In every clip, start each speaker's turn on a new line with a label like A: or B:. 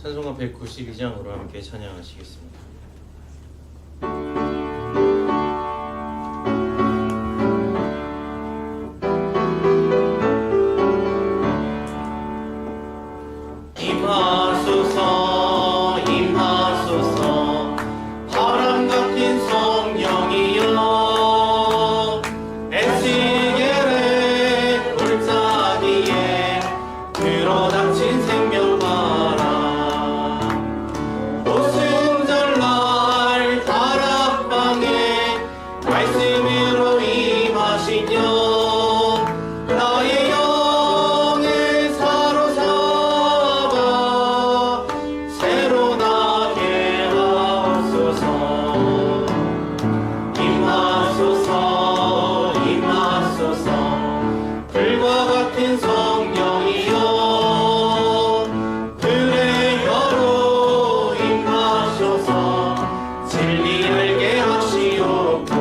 A: 찬송가 192장으로 함께 찬양하시겠습니다.
B: 임하소서 임하소서 바람 같은 성령이여 에스겔의 골짜기에 들어닥친 생명바람 오순절날 다락방에 말씀으로 임하시며 나의 영을 사로잡아 새로 나게 하옵소서. 임하소서 임하소서 불과 같은 성령이여 불의 혀로 임하셔서 진리 알게 하시옵고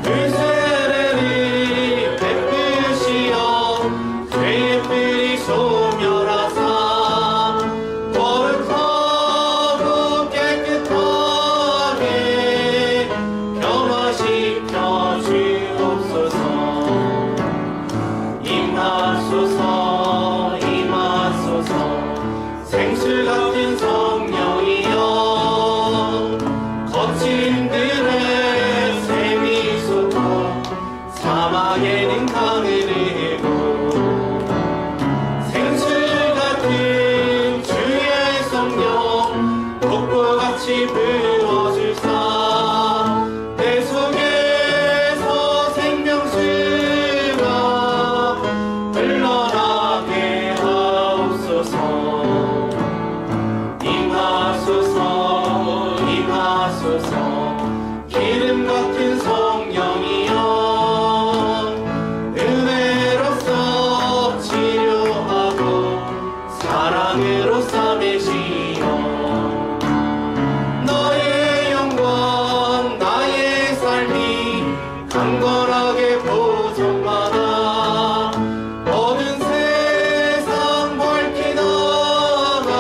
B: 그 세례를 베푸시어 죄의 뿌리 소멸하사 거룩하고 깨끗하게 변화시켜 주옵소서. 임하소서 임하소서 생수 같은 성령이여 거친 들의 샘이 솟고 사막에는 강을 이고 생수 같은 주의 성령 폭포같이 부어주사 내 속에서 생명수가 흘러나게 하옵소서. 임하소서 임하소서 기름 같은 성령이여 은혜로서 치료하고 사랑으로 싸매시어 너의 영광 나의 삶이 강건하게 보존받아 어두운 세상 밝히다가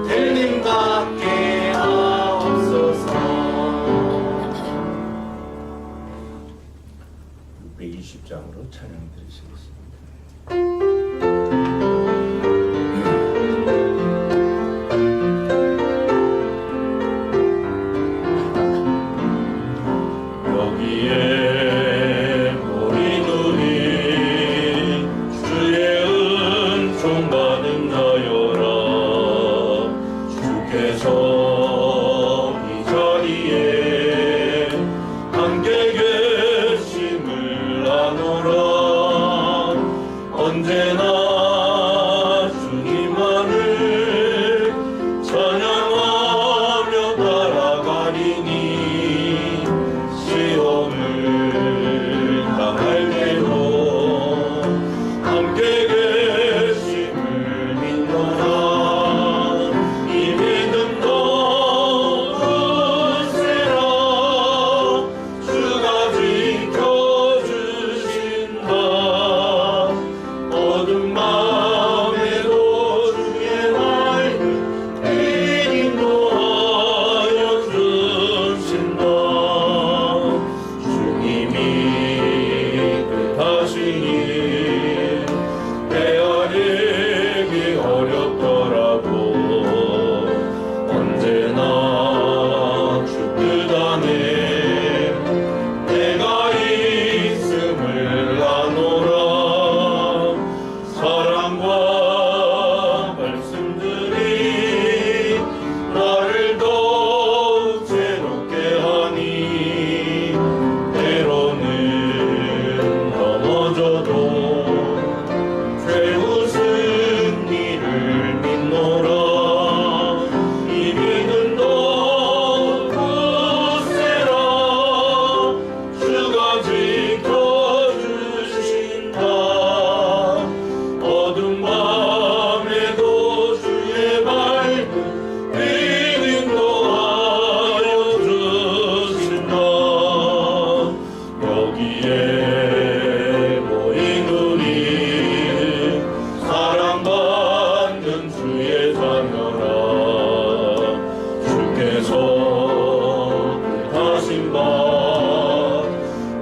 B: 들림 받게 하옵소서.
C: 620장으로 찬양 드리시겠습니다. 여기에 우리 눈이 주의 은총 받은 자여라. 주께서 이 자리에 함께 계심을 아노라. 언제나 주님만을 찬양하며 따라가리니 시험을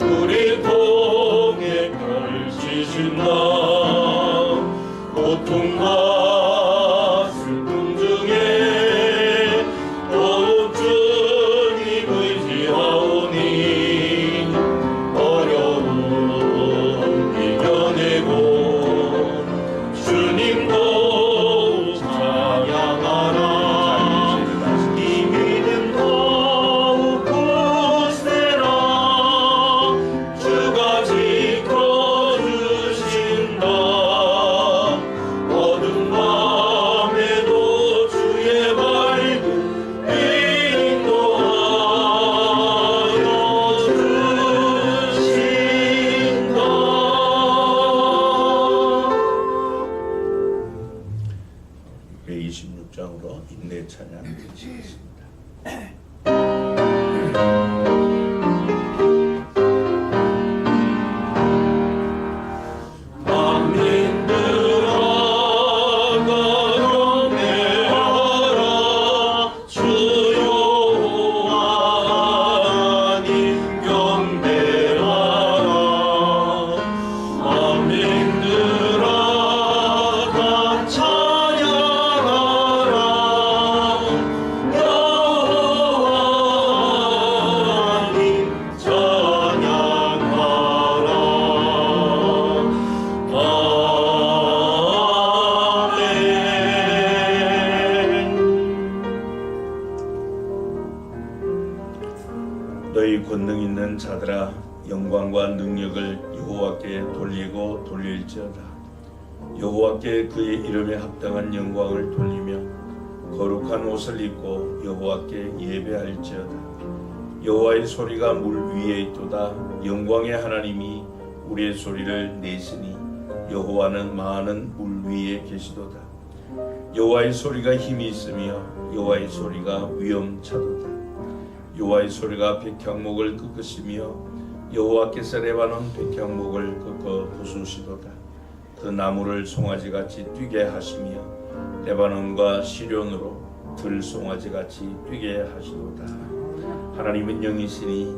C: 우리 통해 펼치신 나 고통과 슬픔 중에 온 주님 의지하오니 어려움 이겨내고 주님도 찬양하라. 이 믿음 더욱 굳세라. 주가 지켜주신다. 어둠 밤에도 주의 밝은 인도하여 주신다.
D: 배 26장으로 인내 찬양 드리시겠습니다.
C: 만민들아 경배하라. 주 여호와 하나님 경배하라. 만민들아 다 찬양하라. 여호와 하나님 찬양하라.
D: 너희 권능 있는 자들아 영광과 능력을 여호와께 돌리고 돌릴지어다. 여호와께 그의 이름에 합당한 영광을 돌리며 거룩한 옷을 입고 여호와께 예배할지어다. 여호와의 소리가 물 위에 있도다. 영광의 하나님이 우리의 소리를 내시니 여호와는 많은 물 위에 계시도다. 여호와의 소리가 힘이 있으며 여호와의 소리가 위엄차도다. 여호와의 소리가 백향목을 꺾으시며 여호와께서 레바논 백향목을 꺾어 부수시도다. 그 나무를 송아지같이 뛰게 하시며 레바논과 시련으로 들송아지같이 뛰게 하시도다. 하나님은 영이시니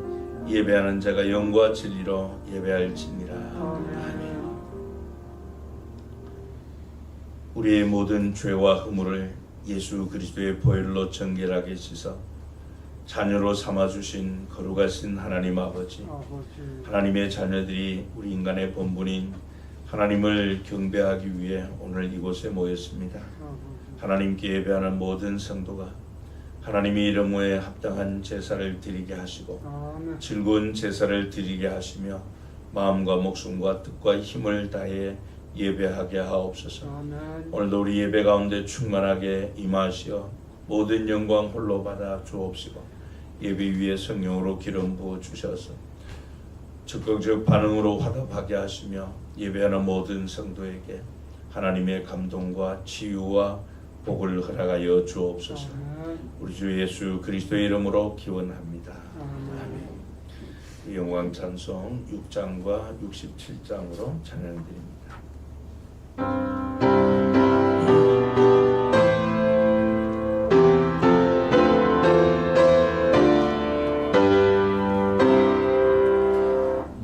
D: 예배하는 자가 영과 진리로 예배할지니라. 아멘. 우리의 모든 죄와 허물을 예수 그리스도의 보혈로 정결하게 씻어 자녀로 삼아주신 거룩하신 하나님 아버지, 하나님의 자녀들이 우리 인간의 본분인 하나님을 경배하기 위해 오늘 이곳에 모였습니다. 하나님께 예배하는 모든 성도가 하나님의 이름에 합당한 제사를 드리게 하시고 즐거운 제사를 드리게 하시며 마음과 목숨과 뜻과 힘을 다해 예배하게 하옵소서. 오늘도 우리 예배 가운데 충만하게 임하시어 모든 영광 홀로 받아 주옵시고 예배 위에 성령으로 기름 부어 주셔서 적극적 반응으로 화답하게 하시며 예배하는 모든 성도에게 하나님의 감동과 치유와 복을 허락하여 주옵소서. 우리 주 예수 그리스도의 이름으로 기원합니다. 아멘. 영광 찬송 6장과 67장으로 찬양드립니다.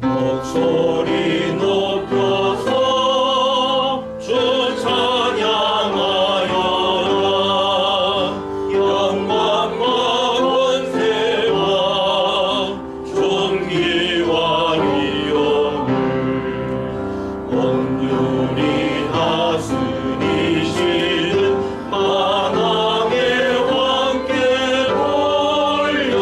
C: 목소리 높여서 주 찬양하여라. 영광과 권세와 존귀와 위엄을 온유리 다스리시는 만왕의 왕께 돌려라.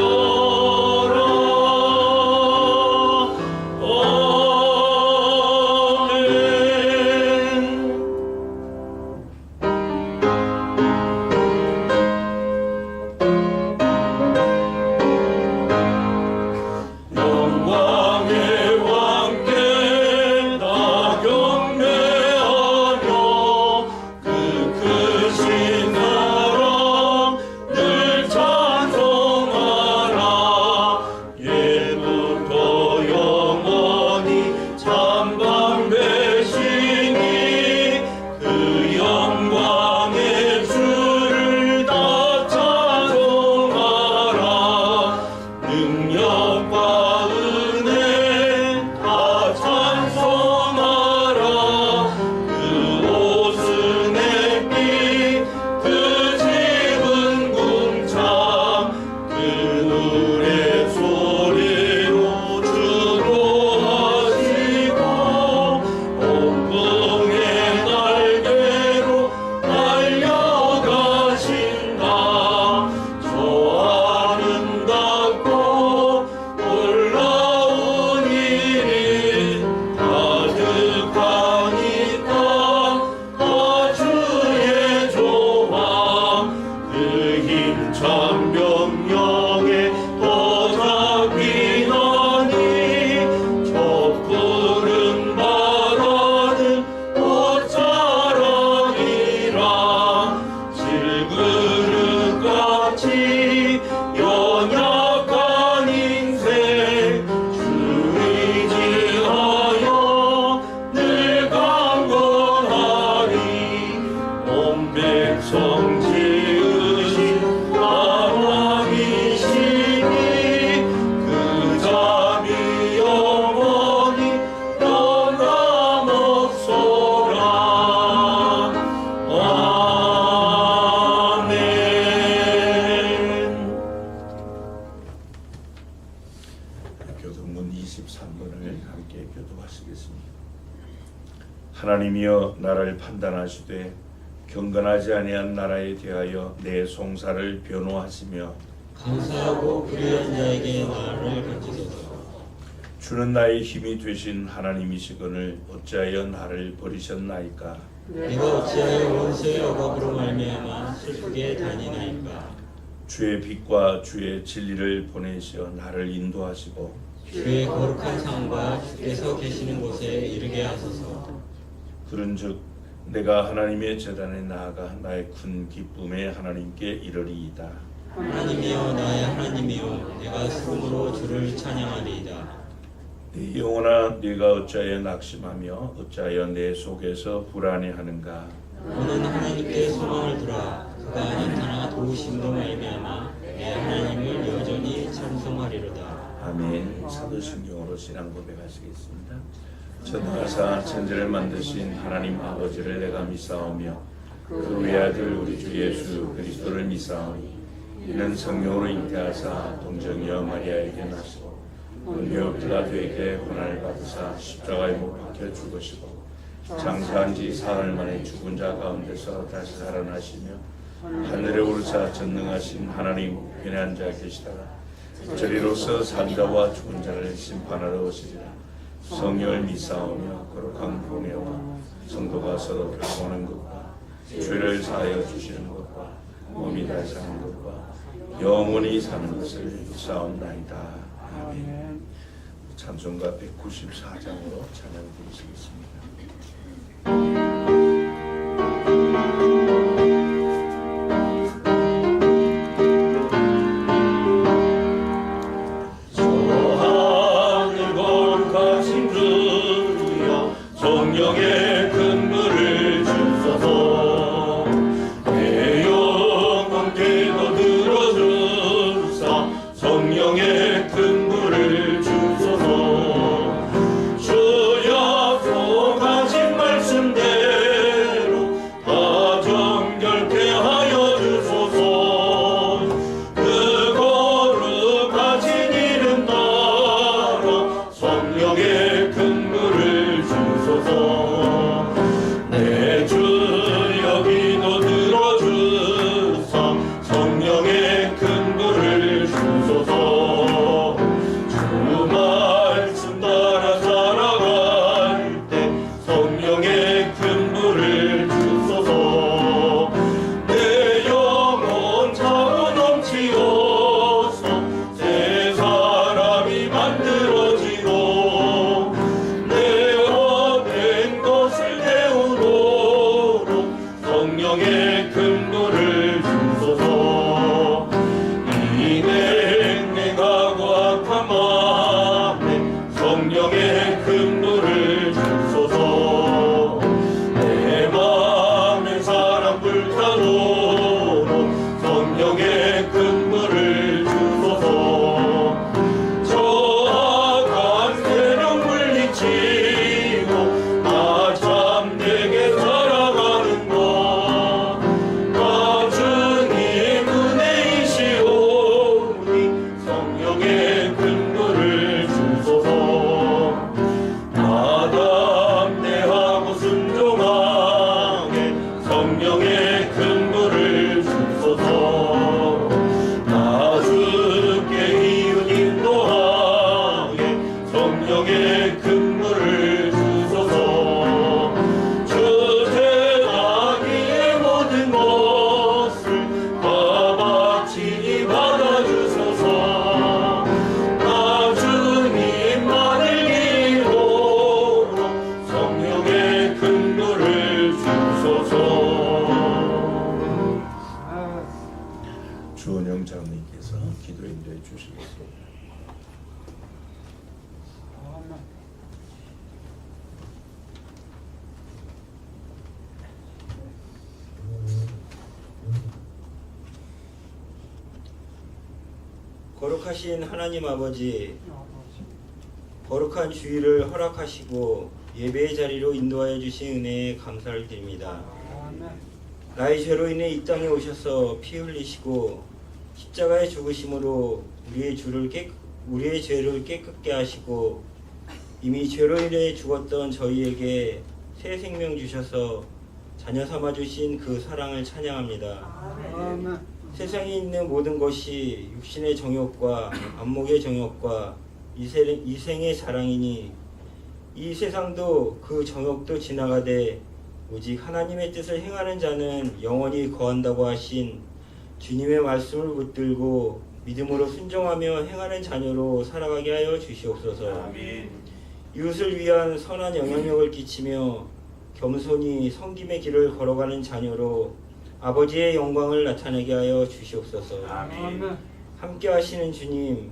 D: 교도문 23번을 함께 교도하시겠습니다. 하나님이여 나를 판단하시되 경건하지 아니한 나라에 대하여 내 송사를 변호하시며
A: 감사하고 불의한 자에게 나를 건지소서.
D: 주는 나의 힘이 되신 하나님이시거늘 어찌하여 나를 버리셨나이까.
A: 내가 어찌하여 원수의 억압으로 말미암아 슬프게 다니나이까.
D: 주의 빛과 주의 진리를 보내시어 나를 인도하시고
A: 주의 거룩한 상과 주께서 계시는 곳에 이르게 하소서.
D: 그런즉 내가 하나님의 제단에 나아가 나의 큰 기쁨에 하나님께 이르리이다.
A: 하나님이여 나의 하나님이여 내가 수금으로 주를 찬양하리이다.
D: 내 영혼아 네가 어찌하여 낙심하며 어찌하여 내 속에서 불안해하는가.
A: 너는 하나님께 소망을 두라. 그가 나타나 도우심으로 말미암아 내 하나님을 여전히 찬송하리로다.
D: 아멘. 사도신경으로 신앙 고백하시겠습니다. 천하사 천지를 만드신 하나님 아버지를 내가 믿사오며 그 외아들 우리 주 예수 그리스도를 믿사오니 이는 성령으로 잉태하사 동정이여 마리아에게 나시고 본요 빌라도에게 고난을 받으사 십자가에 못 박혀 죽으시고 장사한 지 사흘 만에 죽은 자 가운데서 다시 살아나시며 하늘에 오르사 전능하신 하나님 우편에 앉아 계시다가 저리로서 산자와 죽은 자를 심판하러 오시리라. 성령을 믿사오며 거룩한 공예와 성도가 서로 돌보는 것과 죄를 사하여 주시는 것과 몸이 다시 사는 것과 영원히 사는 것을 믿사옵나이다. 아멘. 찬송가 194장으로 찬양 드리시겠습니다.
C: 성령의 근무를 주소서. 내 영혼께도 들어주사 성령의 근무를 주소서. 주 약속하신 말씀대로 다 정결케 하여 주소서. 그 거룩하신 이름 따라 성령의 근무를 주소서. 내 주 여기도 들어주사 성령의 근무를 주소서. 주 말씀 따라 살아갈 때 성령의 근무를 주소서. 내 영혼 차고 넘치어서 새 사람이 만들어지고 내 헛된 것을 태우도록 성령의 근무를 주소서. 이 냉랭하고 악한 마음에 성령의 근무를 주소서. 내 마음에 사랑 불타도록 성령의 근무를 주소서. 저 악한 세력 물리치고 나 참되게 살아가는 것, 나 주님 은혜이시오니 성령의 근무를 주소서. 나 담대하고 순종하게 성령의 근무를 주소서. 나 주께 이웃 인도하게 성령의 근무를 주소서. 주 세상 위의 모든 것을 다 바치니 받아주소서. 나 주님만을 이루도록 성령의 근무를 주소서.
D: 주은영 장로님께서 기도 인도해 주시겠습니다.
A: 거룩하신 하나님 아버지, 거룩한 주일을 허락하시고 예배의 자리로 인도하여 주신 은혜에 감사를 드립니다. 나의 죄로 인해 이 땅에 오셔서 피 흘리시고 십자가의 죽으심으로 우리의 죄를 깨끗게 하시고 이미 죄로 인해 죽었던 저희에게 새 생명 주셔서 자녀 삼아 주신 그 사랑을 찬양합니다. 세상에 있는 모든 것이 육신의 정욕과 안목의 정욕과 이생의 자랑이니 이 세상도 그 정욕도 지나가되 오직 하나님의 뜻을 행하는 자는 영원히 거한다고 하신 주님의 말씀을 붙들고 믿음으로 순종하며 행하는 자녀로 살아가게 하여 주시옵소서.
D: 아멘.
A: 이웃을 위한 선한 영향력을 끼치며 겸손히 섬김의 길을 걸어가는 자녀로 아버지의 영광을 나타내게 하여 주시옵소서.
D: 아멘.
A: 함께 하시는 주님,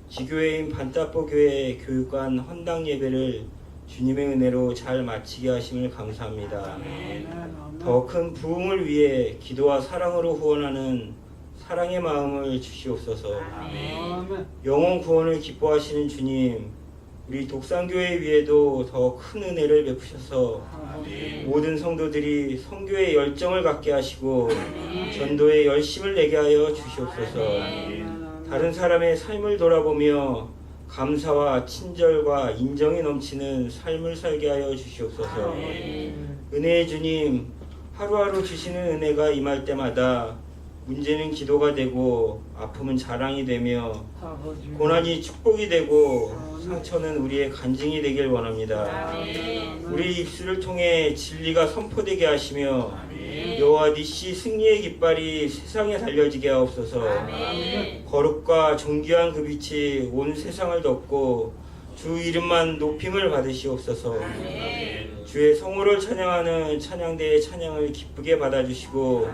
A: 지교회인 반따뽀교회 교육관 헌당 예배를 주님의 은혜로 잘 마치게 하심을 감사합니다. 더 큰 부흥을 위해 기도와 사랑으로 후원하는 사랑의 마음을 주시옵소서. 영혼 구원을 기뻐하시는 주님, 우리 독산교회 위에도 더 큰 은혜를 베푸셔서 모든 성도들이 선교의 열정을 갖게 하시고 전도에 열심을 내게 하여 주시옵소서. 다른 사람의 삶을 돌아보며 감사와 친절과 인정이 넘치는 삶을 살게 하여 주시옵소서. 은혜의 주님, 하루하루 주시는 은혜가 임할 때마다 문제는 기도가 되고 아픔은 자랑이 되며 고난이 축복이 되고 상처는 우리의 간증이 되길 원합니다. 우리 입술을 통해 진리가 선포되게 하시며 여호와 니시 승리의 깃발이 세상에 달려지게 하옵소서. 거룩과 존귀한 그 빛이 온 세상을 덮고 주 이름만 높임을 받으시옵소서. 주의 성호를 찬양하는 찬양대의 찬양을 기쁘게 받아주시고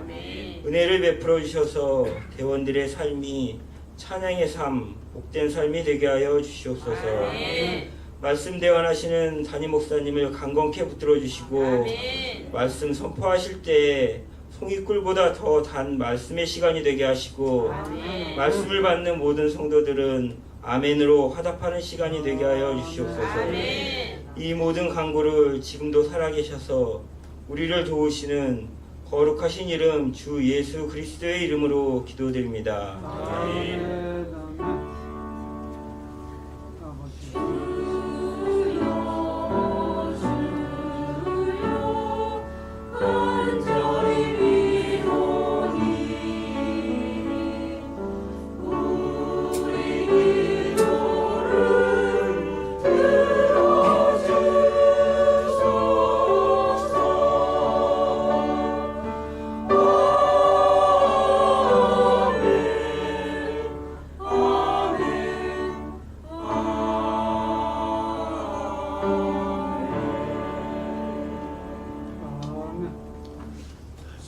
A: 은혜를 베풀어 주셔서 대원들의 삶이 찬양의 삶, 복된 삶이 되게 하여 주시옵소서. 말씀 대환하시는 담임 목사님을 강건케 붙들어 주시고 말씀 선포하실 때 송이꿀보다 더 단 말씀의 시간이 되게 하시고 말씀을 받는 모든 성도들은 아멘으로 화답하는 시간이 되게 하여 주시옵소서. 이 모든 간구를 지금도 살아계셔서 우리를 도우시는 거룩하신 이름 주 예수 그리스도의 이름으로 기도드립니다. 아멘.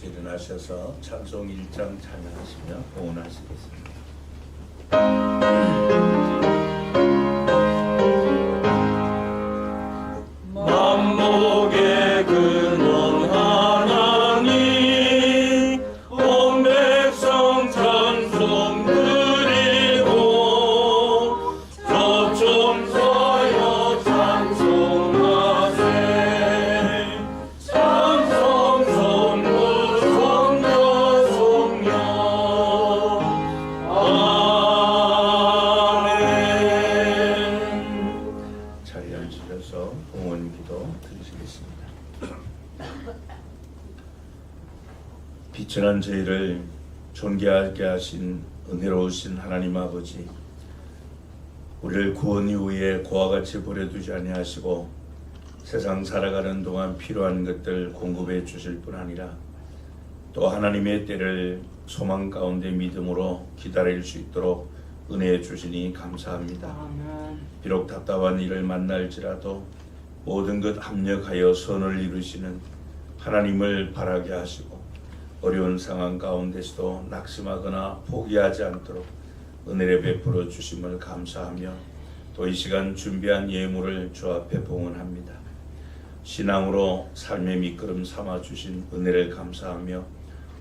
D: 일어나셔서 찬송 1장 찬양하시며 봉헌하시겠습니다.
C: 만복의 근원 하나님 온 백성 찬송 드리고 저좀 서여 찬송하세. 찬송 성부 성녀 성령 아멘.
D: 자리에 앉으셔서 봉헌 기도 드리시겠습니다. 비천한 저희를 존귀하게 하신 은혜로우신 하나님 아버지, 우리를 구원 이후에 고와 같이 버려두지 아니하시고 세상 살아가는 동안 필요한 것들 공급해 주실 뿐 아니라 또 하나님의 때를 소망 가운데 믿음으로 기다릴 수 있도록 은혜해 주시니 감사합니다. 비록 답답한 일을 만날지라도 모든 것 합력하여 선을 이루시는 하나님을 바라게 하시고 어려운 상황 가운데서도 낙심하거나 포기하지 않도록 은혜를 베풀어 주심을 감사하며 또 이 시간 준비한 예물을 주 앞에 봉헌합니다. 신앙으로 삶의 미끄럼 삼아 주신 은혜를 감사하며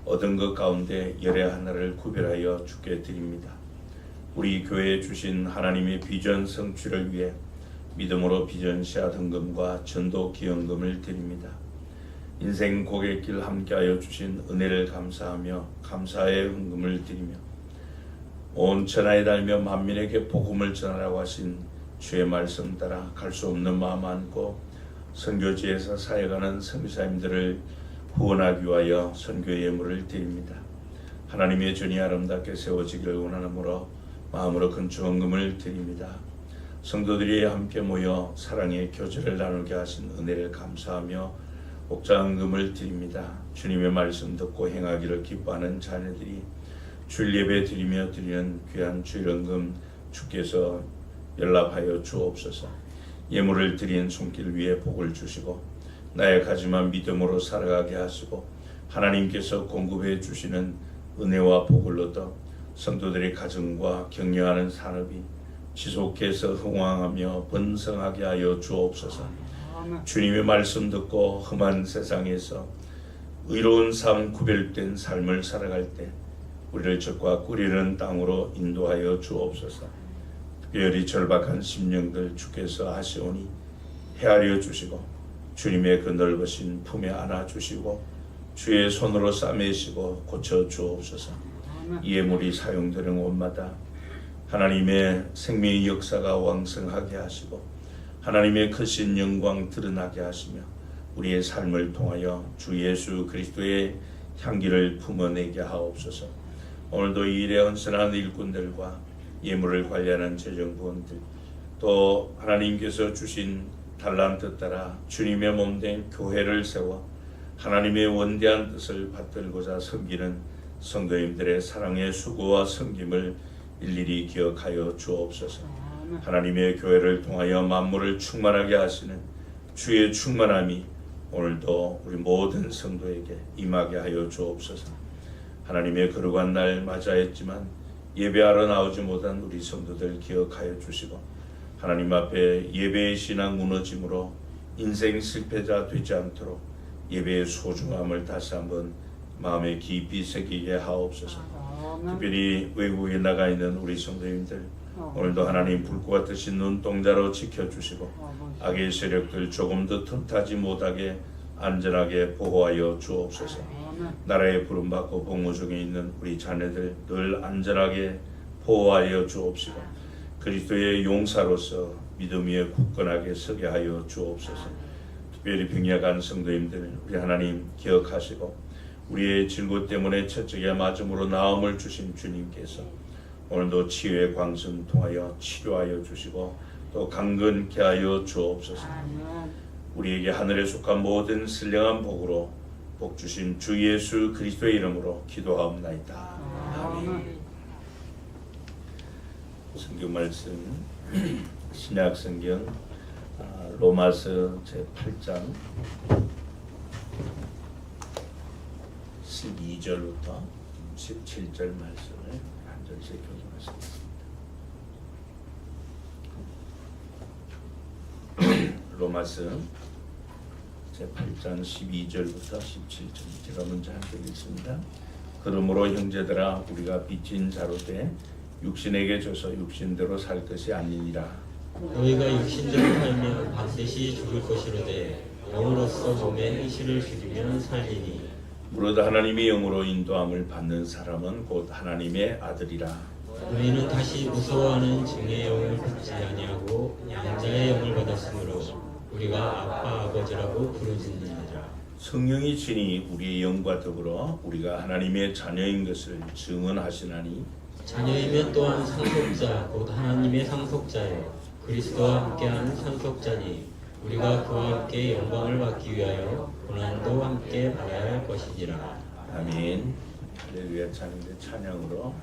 D: 얻은 것 가운데 열의 하나를 구별하여 주께 드립니다. 우리 교회에 주신 하나님의 비전 성취를 위해 믿음으로 비전 씨앗 헌금과 전도 기여금을 드립니다. 인생 고갯길 함께하여 주신 은혜를 감사하며 감사의 헌금을 드리며 온 천하에 달며 만민에게 복음을 전하라고 하신 주의 말씀 따라 갈 수 없는 마음 안고 선교지에서 사역하는 선교사님들을 후원하기 위하여 선교 예물을 드립니다. 하나님의 전이 아름답게 세워지기를 원하므로 마음으로 큰 주원금을 드립니다. 성도들이 함께 모여 사랑의 교제를 나누게 하신 은혜를 감사하며 옥자헌금을 드립니다. 주님의 말씀 듣고 행하기를 기뻐하는 자녀들이 주일 예배 드리며 드리는 귀한 주일헌금 주께서 연락하여 주옵소서. 예물을 드린 손길 위에 복을 주시고 나약하지만 믿음으로 살아가게 하시고 하나님께서 공급해 주시는 은혜와 복을 얻어 성도들의 가정과 격려하는 산업이 지속해서 흥왕하며 번성하게 하여 주옵소서. 주님의 말씀 듣고 험한 세상에서 의로운 삶, 구별된 삶을 살아갈 때 우리를 적과 꿀이는 땅으로 인도하여 주옵소서. 특별히 절박한 심령들 주께서 하시오니 헤아려 주시고 주님의 그 넓으신 품에 안아주시고 주의 손으로 싸매시고 고쳐 주옵소서. 이 예물이 사용되는 곳마다 하나님의 생명의 역사가 왕성하게 하시고 하나님의 크신 영광 드러나게 하시며 우리의 삶을 통하여 주 예수 그리스도의 향기를 품어내게 하옵소서. 오늘도 이 일에 헌신한 일꾼들과 예물을 관리하는 재정부원들 또 하나님께서 주신 달란트 따라 주님의 몸된 교회를 세워 하나님의 원대한 뜻을 받들고자 섬기는 성도님들의 사랑의 수고와 섬김을 일일이 기억하여 주옵소서. 하나님의 교회를 통하여 만물을 충만하게 하시는 주의 충만함이 오늘도 우리 모든 성도에게 임하게 하여 주옵소서. 하나님의 거룩한 날 맞이했지만 예배하러 나오지 못한 우리 성도들 기억하여 주시고 하나님 앞에 예배의 신앙 무너짐으로 인생 실패자 되지 않도록 예배의 소중함을 다시 한번 마음에 깊이 새기게 하옵소서. 특별히 외국에 나가 있는 우리 성도님들 오늘도 하나님 불꽃 같으신 눈동자로 지켜주시고 악의 세력들 조금 더 틈타지 못하게 안전하게 보호하여 주옵소서. 나라에 부름받고 복무 중에 있는 우리 자녀들 늘 안전하게 보호하여 주옵시고 그리스도의 용사로서 믿음 위에 굳건하게 서게 하여 주옵소서. 특별히 병약한 성도님들 우리 하나님 기억하시고 우리의 질고 때문에 채찍에 맞음으로 나음을 주신 주님께서 오늘도 치유의 광선 통하여 치료하여 주시고 또 강건케 하여 주옵소서. 우리에게 하늘에 속한 모든 신령한 복으로 복 주신 주 예수 그리스도의 이름으로 기도하옵나이다. 아멘. 성경 말씀 신약 성경 로마서 제8장 12절부터 17절 말씀을 한 절씩 교독하겠습니다. 로마서 제8장 12절부터 17절 제가 먼저 함께 읽습니다. 그러므로 형제들아 우리가 빚진 자로 돼 육신에게 져서 육신대로 살 것이 아니니라.
A: 너희가 육신대로 살면 반드시 죽을 것이로되 영으로서 몸의 행실을 죽이면 살리니
D: 무릇 하나님의 영으로 인도함을 받는 사람은 곧 하나님의 아들이라.
A: 너희는 다시 무서워하는 증의 영을 받지 아니하고 양자의 영을 받았으므로 우리가 아빠 아버지라고 부르짖느니라.
D: 성령이 친히 우리의 영과 더불어 우리가 하나님의 자녀인 것을 증언하시나니
A: 자녀이면 또한 상속자 곧 하나님의 상속자요 그리스도와 함께하는 상속자니 우리가 그와 함께 영광을 받기 위하여 고난도 함께 받아야 할 것이니라.
D: 아멘. 할렐루야. 찬양대 찬양으로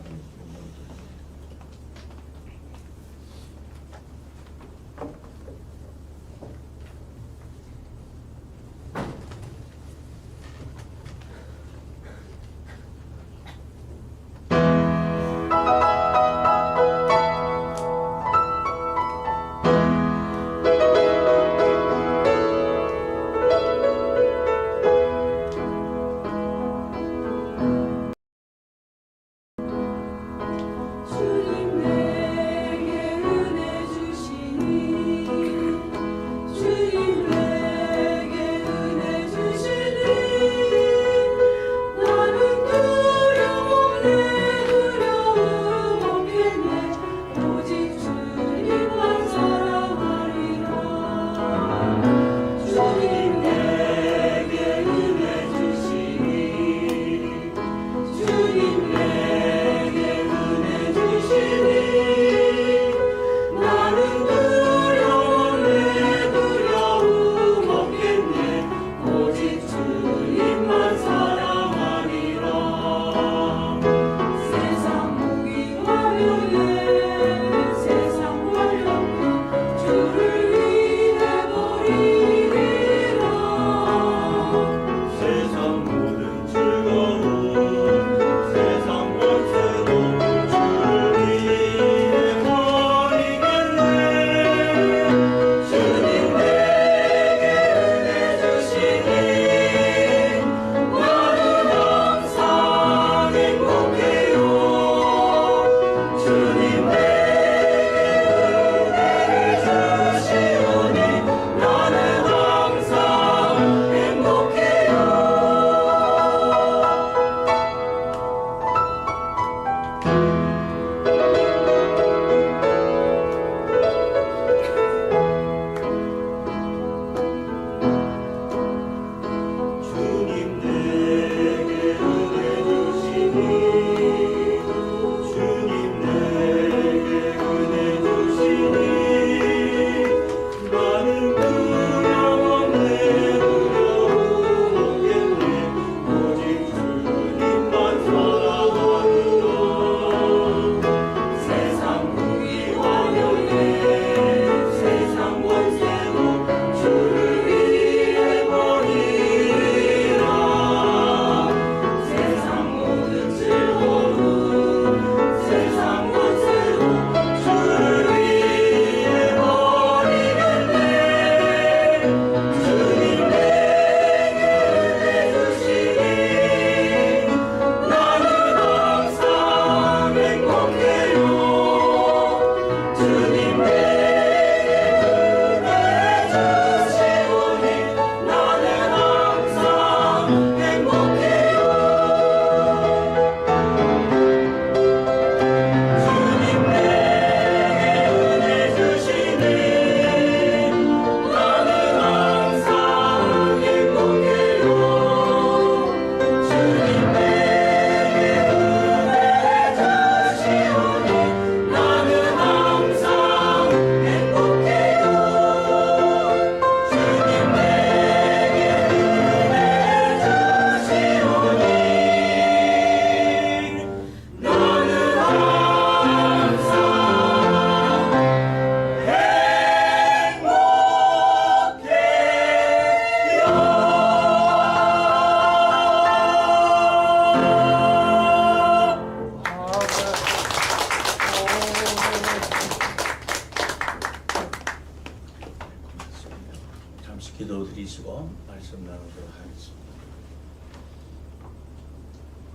D: 잠시 기도드리시고 말씀 나누도록 하겠습니다.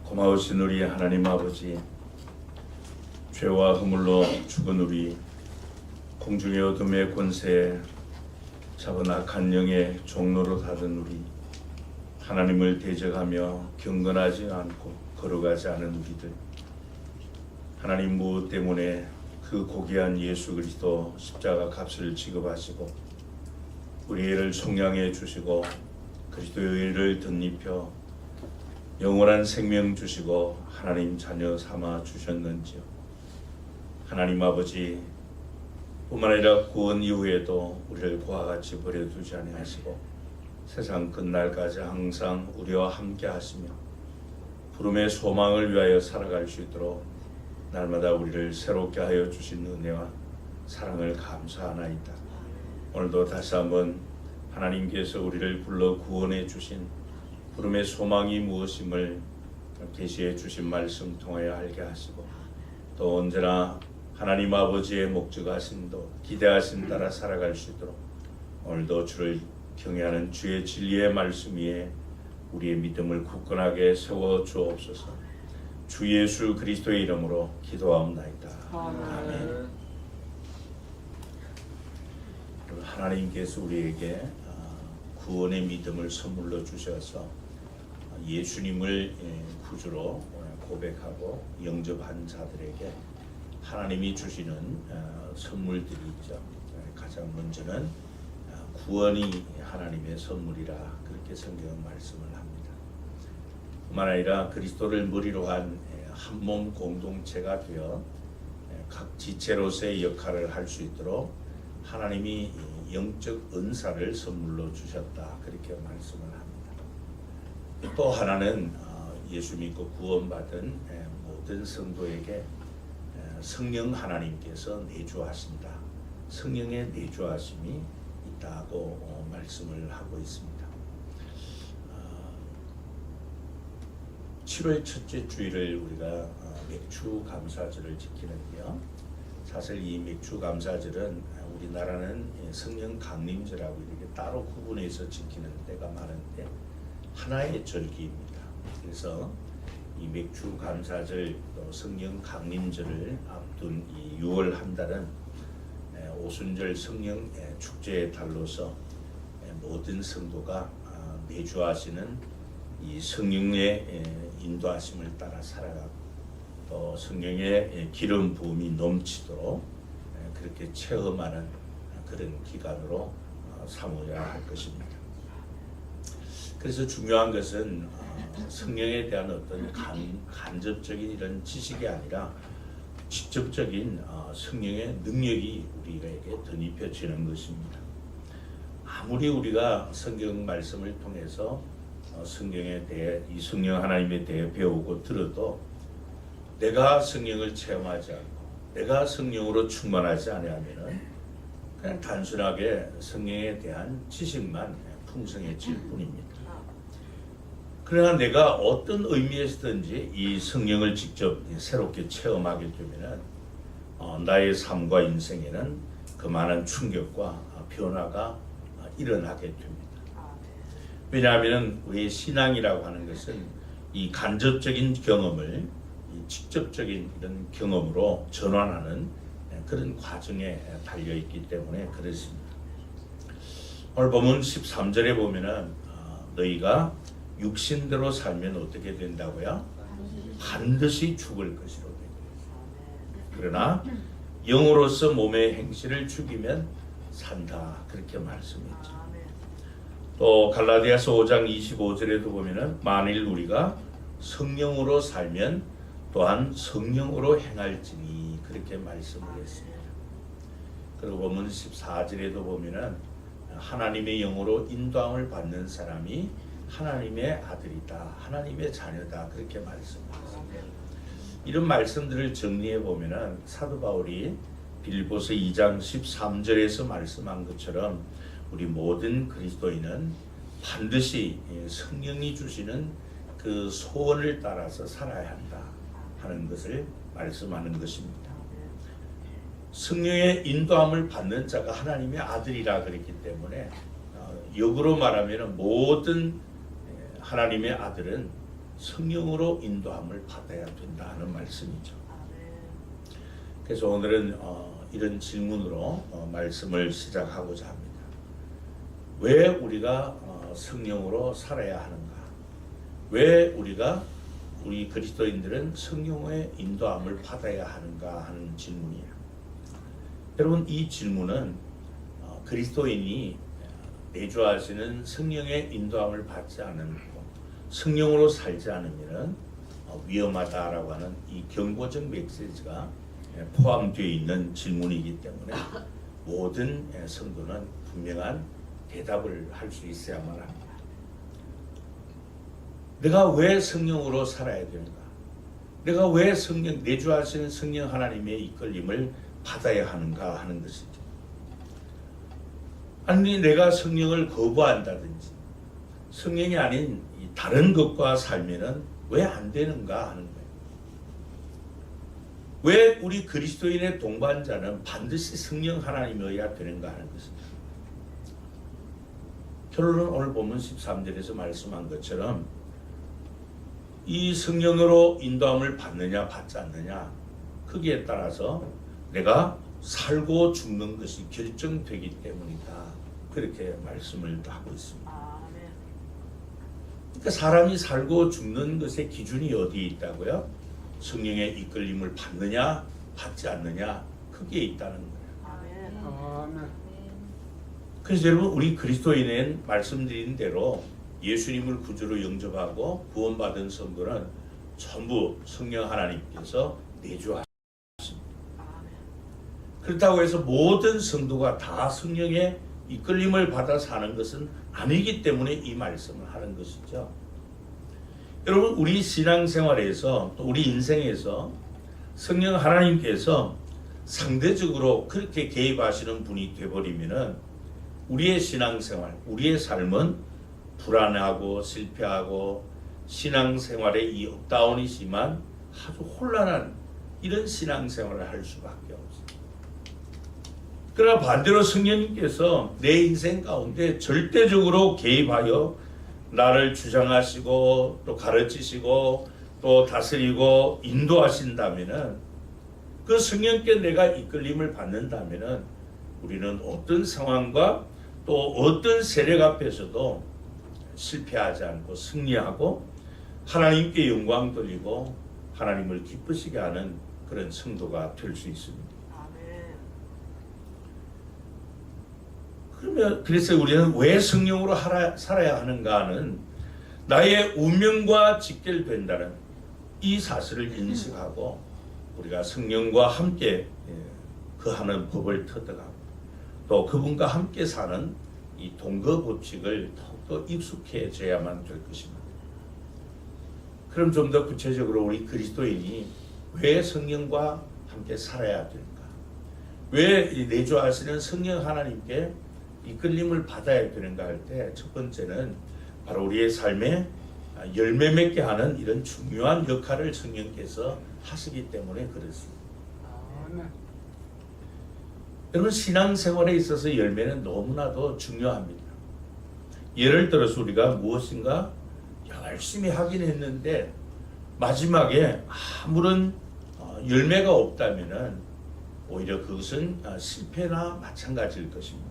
D: 고마우신 우리 하나님 아버지, 죄와 허물로 죽은 우리, 공중의 어둠의 권세에 잡은 악한 영의 종로로 닫은 우리, 하나님을 대적하며 경건하지 않고 걸어가지 않은 우리들, 하나님 무엇 때문에 그 고귀한 예수 그리스도 십자가 값을 지급하시고 우리 애를 속량해 주시고 그리스도의 의를 덧입혀 영원한 생명 주시고 하나님 자녀 삼아 주셨는지요. 하나님 아버지, 뿐만 아니라 구원 이후에도 우리를 그와 같이 버려두지 아니하시고 세상 끝날까지 항상 우리와 함께 하시며 부름의 소망을 위하여 살아갈 수 있도록 날마다 우리를 새롭게 하여 주신 은혜와 사랑을 감사하나이다. 오늘도 다시 한번 하나님께서 우리를 불러 구원해 주신 부름의 소망이 무엇임을 계시해 주신 말씀 통하여 알게 하시고 또 언제나 하나님 아버지의 목적하심도 기대하심 따라 살아갈 수 있도록 오늘도 주를 경외하는 주의 진리의 말씀 위에 우리의 믿음을 굳건하게 세워 주옵소서. 주 예수 그리스도의 이름으로 기도하옵나이다. 아멘. 하나님께서 우리에게 구원의 믿음을 선물로 주셔서 예수님을 구주로 고백하고 영접한 자들에게 하나님이 주시는 선물들이 있죠. 가장 먼저는 구원이 하나님의 선물이라 그렇게 성경은 말씀을 합니다. 뿐만 아니라 그리스도를 머리로 한 한 몸 공동체가 되어 각 지체로서의 역할을 할 수 있도록 하나님이 영적 은사를 선물로 주셨다 그렇게 말씀을 합니다. 또 하나는 예수 믿고 구원받은 모든 성도에게 성령 하나님께서 내주하신다. 성령의 내주하심이 있다고 말씀을 하고 있습니다. 7월 첫째 주일을 우리가 맥주 감사절을 지키는데요. 사실 이 맥주 감사절은 우리나라는 성령 강림절하고 이렇게 따로 구분해서 지키는 때가 많은데 하나의 절기입니다. 그래서 이 맥주 감사절 또 성령 강림절을 앞둔 이 6월 한 달은 오순절 성령 축제의 달로서 모든 성도가 매주 하시는 이 성령의 인도하심을 따라 살아가고 또 성령의 기름 부음이 넘치도록 그렇게 체험하는 그런 기간으로 삼어야 할 것입니다. 그래서 중요한 것은 성령에 대한 어떤 간접적인 이런 지식이 아니라 직접적인 성령의 능력이 우리에게 덧입혀지는 것입니다. 아무리 우리가 성경 말씀을 통해서 성경에 대해 이 성령 하나님에 대해 배우고 들어도 내가 성령을 체험하지 않고 내가 성령으로 충만하지 아니하면은 그냥 단순하게 성령에 대한 지식만 풍성해질 뿐입니다. 그러나 내가 어떤 의미에서든지 이 성령을 직접 새롭게 체험하게 되면은 나의 삶과 인생에는 그 많은 충격과 변화가 일어나게 됩니다. 왜냐하면 우리의 신앙이라고 하는 것은 이 간접적인 경험을 이 직접적인 이런 경험으로 전환하는 그런 과정에 달려 있기 때문에 그렇습니다. 오늘 보면 13절에 보면은 너희가 육신대로 살면 어떻게 된다고요? 반드시 죽을 것이로 되고 그러나 영으로서 몸의 행실을 죽이면 산다 그렇게 말씀했죠. 또 갈라디아서 5장 25절에도 보면은 만일 우리가 성령으로 살면 또한 성령으로 행할지니 그렇게 말씀을 했습니다. 그리고 보면 14절에도 보면은 하나님의 영으로 인도함을 받는 사람이 하나님의 아들이다, 하나님의 자녀다 그렇게 말씀했습니다. 이런 말씀들을 정리해 보면은 사도 바울이 빌립보서 2장 13절에서 말씀한 것처럼 우리 모든 그리스도인은 반드시 성령이 주시는 그 소원을 따라서 살아야 한다 하는 것을 말씀하는 것입니다. 성령의 인도함을 받는 자가 하나님의 아들이라 그랬기 때문에 역으로 말하면 모든 하나님의 아들은 성령으로 인도함을 받아야 된다 하는 말씀이죠. 그래서 오늘은 이런 질문으로 말씀을 시작하고자 합니다. 왜 우리가 성령으로 살아야 하는가? 왜 우리 그리스도인들은 성령의 인도함을 받아야 하는가 하는 질문이에요. 여러분, 이 질문은 그리스도인이 내주하시는 성령의 인도함을 받지 않고 성령으로 살지 않으면 위험하다라고 하는 이 경고적 메시지가 포함되어 있는 질문이기 때문에 모든 성도는 분명한 대답을 할 수 있어야만 합니다. 내가 왜 성령으로 살아야 되는가? 내가 왜 내주하시는 성령 하나님의 이끌림을 받아야 하는가 하는 것이죠. 아니, 내가 성령을 거부한다든지 성령이 아닌 다른 것과 살면은 왜 안 되는가 하는 거예요. 왜 우리 그리스도인의 동반자는 반드시 성령 하나님이어야 되는가 하는 것입니다. 결론은 오늘 본문 13절에서 말씀한 것처럼 이 성령으로 인도함을 받느냐 받지 않느냐, 거기에 따라서 내가 살고 죽는 것이 결정되기 때문이다. 그렇게 말씀을 하고 있습니다. 그러니까 사람이 살고 죽는 것의 기준이 어디에 있다고요? 성령의 이끌림을 받느냐 받지 않느냐, 거기에 있다는 거예요. 그래서 여러분, 우리 그리스도인은 말씀드린 대로 예수님을 구주로 영접하고 구원받은 성도는 전부 성령 하나님께서 내주하십니다. 그렇다고 해서 모든 성도가 다 성령의 이끌림을 받아 사는 것은 아니기 때문에 이 말씀을 하는 것이죠. 여러분, 우리 신앙생활에서 또 우리 인생에서 성령 하나님께서 상대적으로 그렇게 개입하시는 분이 되어버리면은 우리의 신앙생활, 우리의 삶은 불안하고 실패하고 신앙생활에 이 업다운이 심한 아주 혼란한 이런 신앙생활을 할 수밖에 없어요. 그러나 반대로 성령님께서 내 인생 가운데 절대적으로 개입하여 나를 주장하시고 또 가르치시고 또 다스리고 인도하신다면은, 그 성령께 내가 이끌림을 받는다면은 우리는 어떤 상황과 또 어떤 세력 앞에서도 실패하지 않고 승리하고 하나님께 영광 돌리고 하나님을 기쁘시게 하는 그런 성도가 될 수 있습니다. 그래서 우리는 왜 성령으로 살아야 하는가는 나의 운명과 직결된다는 이 사실을 인식하고 우리가 성령과 함께 거하는 법을 터득하고 또 그분과 함께 사는 이 동거 법칙을 더욱더 익숙해져야만 될 것입니다. 그럼 좀 더 구체적으로 우리 그리스도인이 왜 성령과 함께 살아야 되는가? 왜 내주하시는 성령 하나님께 이끌림을 받아야 되는가 할 때 첫 번째는 바로 우리의 삶에 열매 맺게 하는 이런 중요한 역할을 성령께서 하시기 때문에 그렇습니다. 여러분, 신앙생활에 있어서 열매는 너무나도 중요합니다. 예를 들어서 우리가 무엇인가 열심히 하긴 했는데 마지막에 아무런 열매가 없다면은 오히려 그것은 실패나 마찬가지일 것입니다.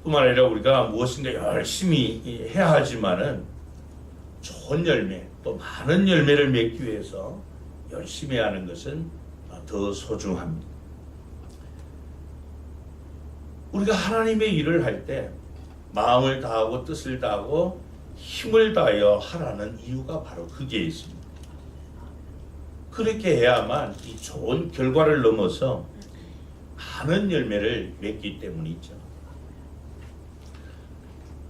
D: 뿐만 아니라 우리가 무엇인가 열심히 해야 하지만은 좋은 열매, 또 많은 열매를 맺기 위해서 열심히 하는 것은 더 소중합니다. 우리가 하나님의 일을 할 때 마음을 다하고 뜻을 다하고 힘을 다하여 하라는 이유가 바로 거기에 있습니다. 그렇게 해야만 이 좋은 결과를 넘어서 많은 열매를 맺기 때문이죠.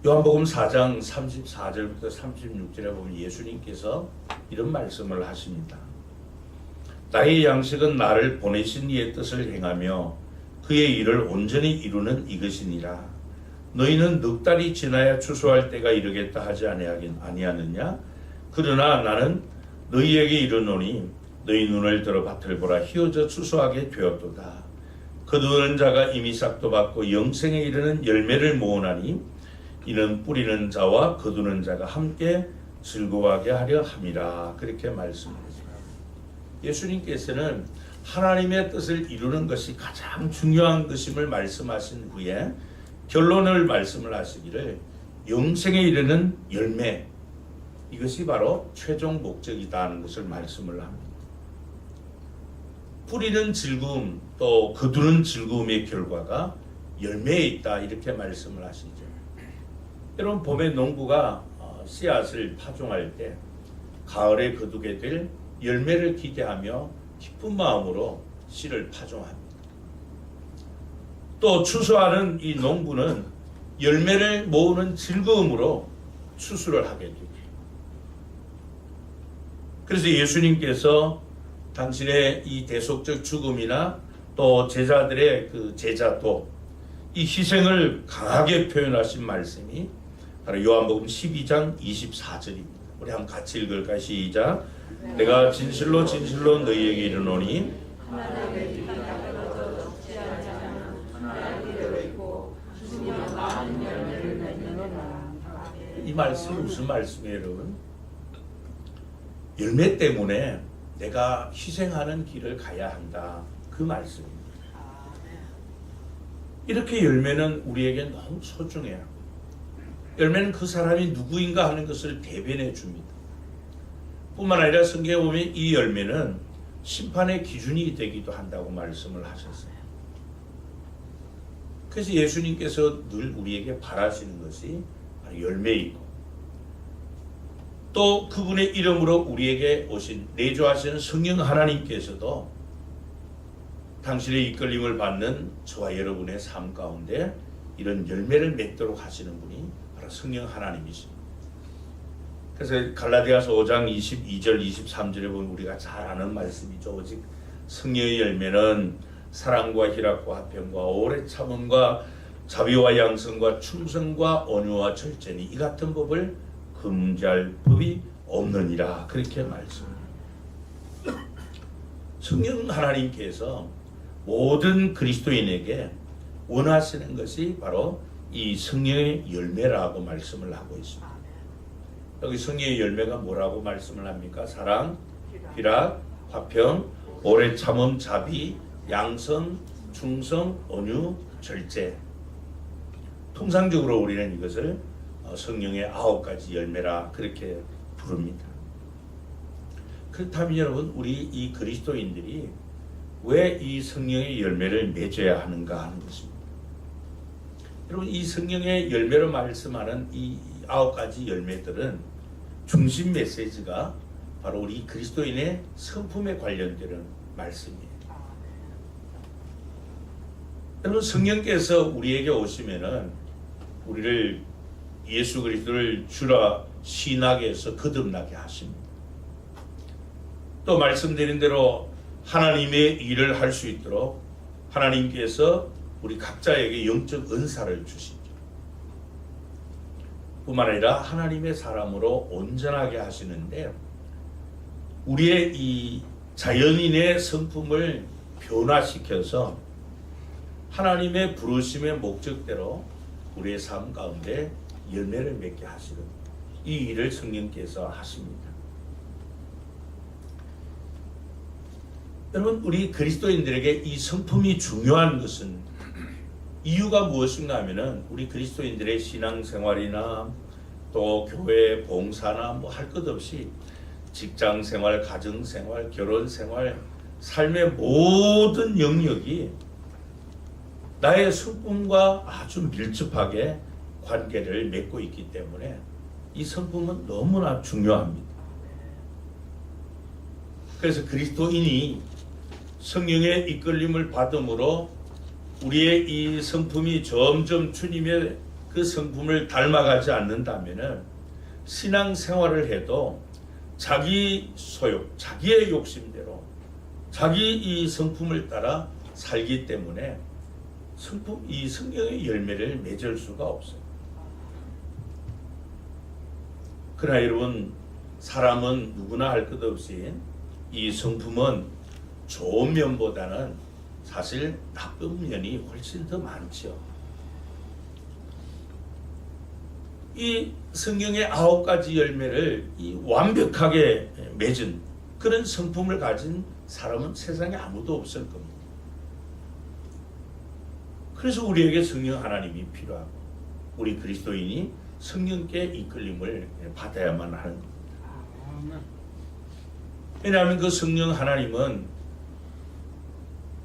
D: 요한복음 4장 34절부터 36절에 보면 예수님께서 이런 말씀을 하십니다. 나의 양식은 나를 보내신 이의 뜻을 행하며 그의 일을 온전히 이루는 이것이니라. 너희는 넉 달이 지나야 추수할 때가 이르겠다 하지 아니하느냐? 그러나 나는 너희에게 이르노니 너희 눈을 들어 밭을 보라. 휘어져 추수하게 되었도다. 거두는 자가 이미 싹도 받고 영생에 이르는 열매를 모으나니 이는 뿌리는 자와 거두는 자가 함께 즐거워하게 하려 함이라. 그렇게 말씀하셨습니다. 예수님께서는 하나님의 뜻을 이루는 것이 가장 중요한 것임을 말씀하신 후에 결론을 말씀을 하시기를 영생에 이르는 열매, 이것이 바로 최종 목적이다 하는 것을 말씀을 합니다. 뿌리는 즐거움 또 거두는 즐거움의 결과가 열매에 있다, 이렇게 말씀을 하시죠. 여러분, 봄에 농부가 씨앗을 파종할 때 가을에 거두게 될 열매를 기대하며 기쁜 마음으로 씨를 파종합니다. 또 추수하는 이 농부는 열매를 모으는 즐거움으로 추수를 하게 되죠. 그래서 예수님께서 당신의 이 대속적 죽음이나 또 제자들의 그 제자도 이 희생을 강하게 표현하신 말씀이 바로 요한복음 12장 24절입니다. 우리 한번 같이 읽을까요? 시작. 내가 진실로 진실로 너희에게 이르노니 이 말씀이 무슨 말씀이에요, 여러분? 열매 때문에 내가 희생하는 길을 가야 한다, 그 말씀입니다. 이렇게 열매는 우리에게 너무 소중해요. 열매는 그 사람이 누구인가 하는 것을 대변해 줍니다. 뿐만 아니라 성경에 보면 이 열매는 심판의 기준이 되기도 한다고 말씀을 하셨어요. 그래서 예수님께서 늘 우리에게 바라시는 것이 바로 열매이고, 또 그분의 이름으로 우리에게 오신 내주하시는 성령 하나님께서도 당신의 이끌림을 받는 저와 여러분의 삶 가운데 이런 열매를 맺도록 하시는 분이 바로 성령 하나님이십니다. 그래서 갈라디아서 5장 22절 23절에 보면 우리가 잘 아는 말씀이죠. 오직 성령의 열매는 사랑과 희락과 화평과 오래 참음과 자비와 양성과 충성과 온유와 절제니 이 같은 법을 금지할 법이 없느니라. 그렇게 말씀합니다. 성령 하나님께서 모든 그리스도인에게 원하시는 것이 바로 이 성령의 열매라고 말씀을 하고 있습니다. 여기 성령의 열매가 뭐라고 말씀을 합니까? 사랑, 희락, 화평, 오래 참음, 자비, 양선, 충성, 온유, 절제. 통상적으로 우리는 이것을 성령의 9가지 열매라 그렇게 부릅니다. 그렇다면 여러분, 우리 이 그리스도인들이 왜 이 성령의 열매를 맺어야 하는가 하는 것입니다. 여러분, 이 성령의 열매로 말씀하는 이 9가지 열매들은 중심 메시지가 바로 우리 그리스도인의 성품에 관련되는 말씀이에요. 여러분, 성령께서 우리에게 오시면은 우리를 예수 그리스도를 주라 신하게 해서 거듭나게 하십니다. 또 말씀드린 대로 하나님의 일을 할 수 있도록 하나님께서 우리 각자에게 영적 은사를 주시죠. 뿐만 아니라 하나님의 사람으로 온전하게 하시는데 우리의 이 자연인의 성품을 변화시켜서 하나님의 부르심의 목적대로 우리의 삶 가운데 열매를 맺게 하시는 이 일을 성령께서 하십니다. 여러분, 우리 그리스도인들에게 이 성품이 중요한 것은 이유가 무엇인가 하면은 우리 그리스도인들의 신앙생활이나 또 교회 봉사나 뭐 할 것 없이 직장생활, 가정생활, 결혼생활, 삶의 모든 영역이 나의 성품과 아주 밀접하게 관계를 맺고 있기 때문에 이 성품은 너무나 중요합니다. 그래서 그리스도인이 성령의 이끌림을 받음으로 우리의 이 성품이 점점 주님의 그 성품을 닮아가지 않는다면은 신앙생활을 해도 자기 소욕, 자기의 욕심대로 자기 이 성품을 따라 살기 때문에 이 성령의 열매를 맺을 수가 없어요. 그러나 여러분, 사람은 누구나 할 것 없이 이 성품은 좋은 면보다는 사실 나쁜 면이 훨씬 더 많죠. 이 성경의 9가지 열매를 이 완벽하게 맺은 그런 성품을 가진 사람은 세상에 아무도 없을 겁니다. 그래서 우리에게 성령 하나님이 필요하고 우리 그리스도인이 성령께 이끌림을 받아야만 하는 겁니다. 왜냐하면 그 성령 하나님은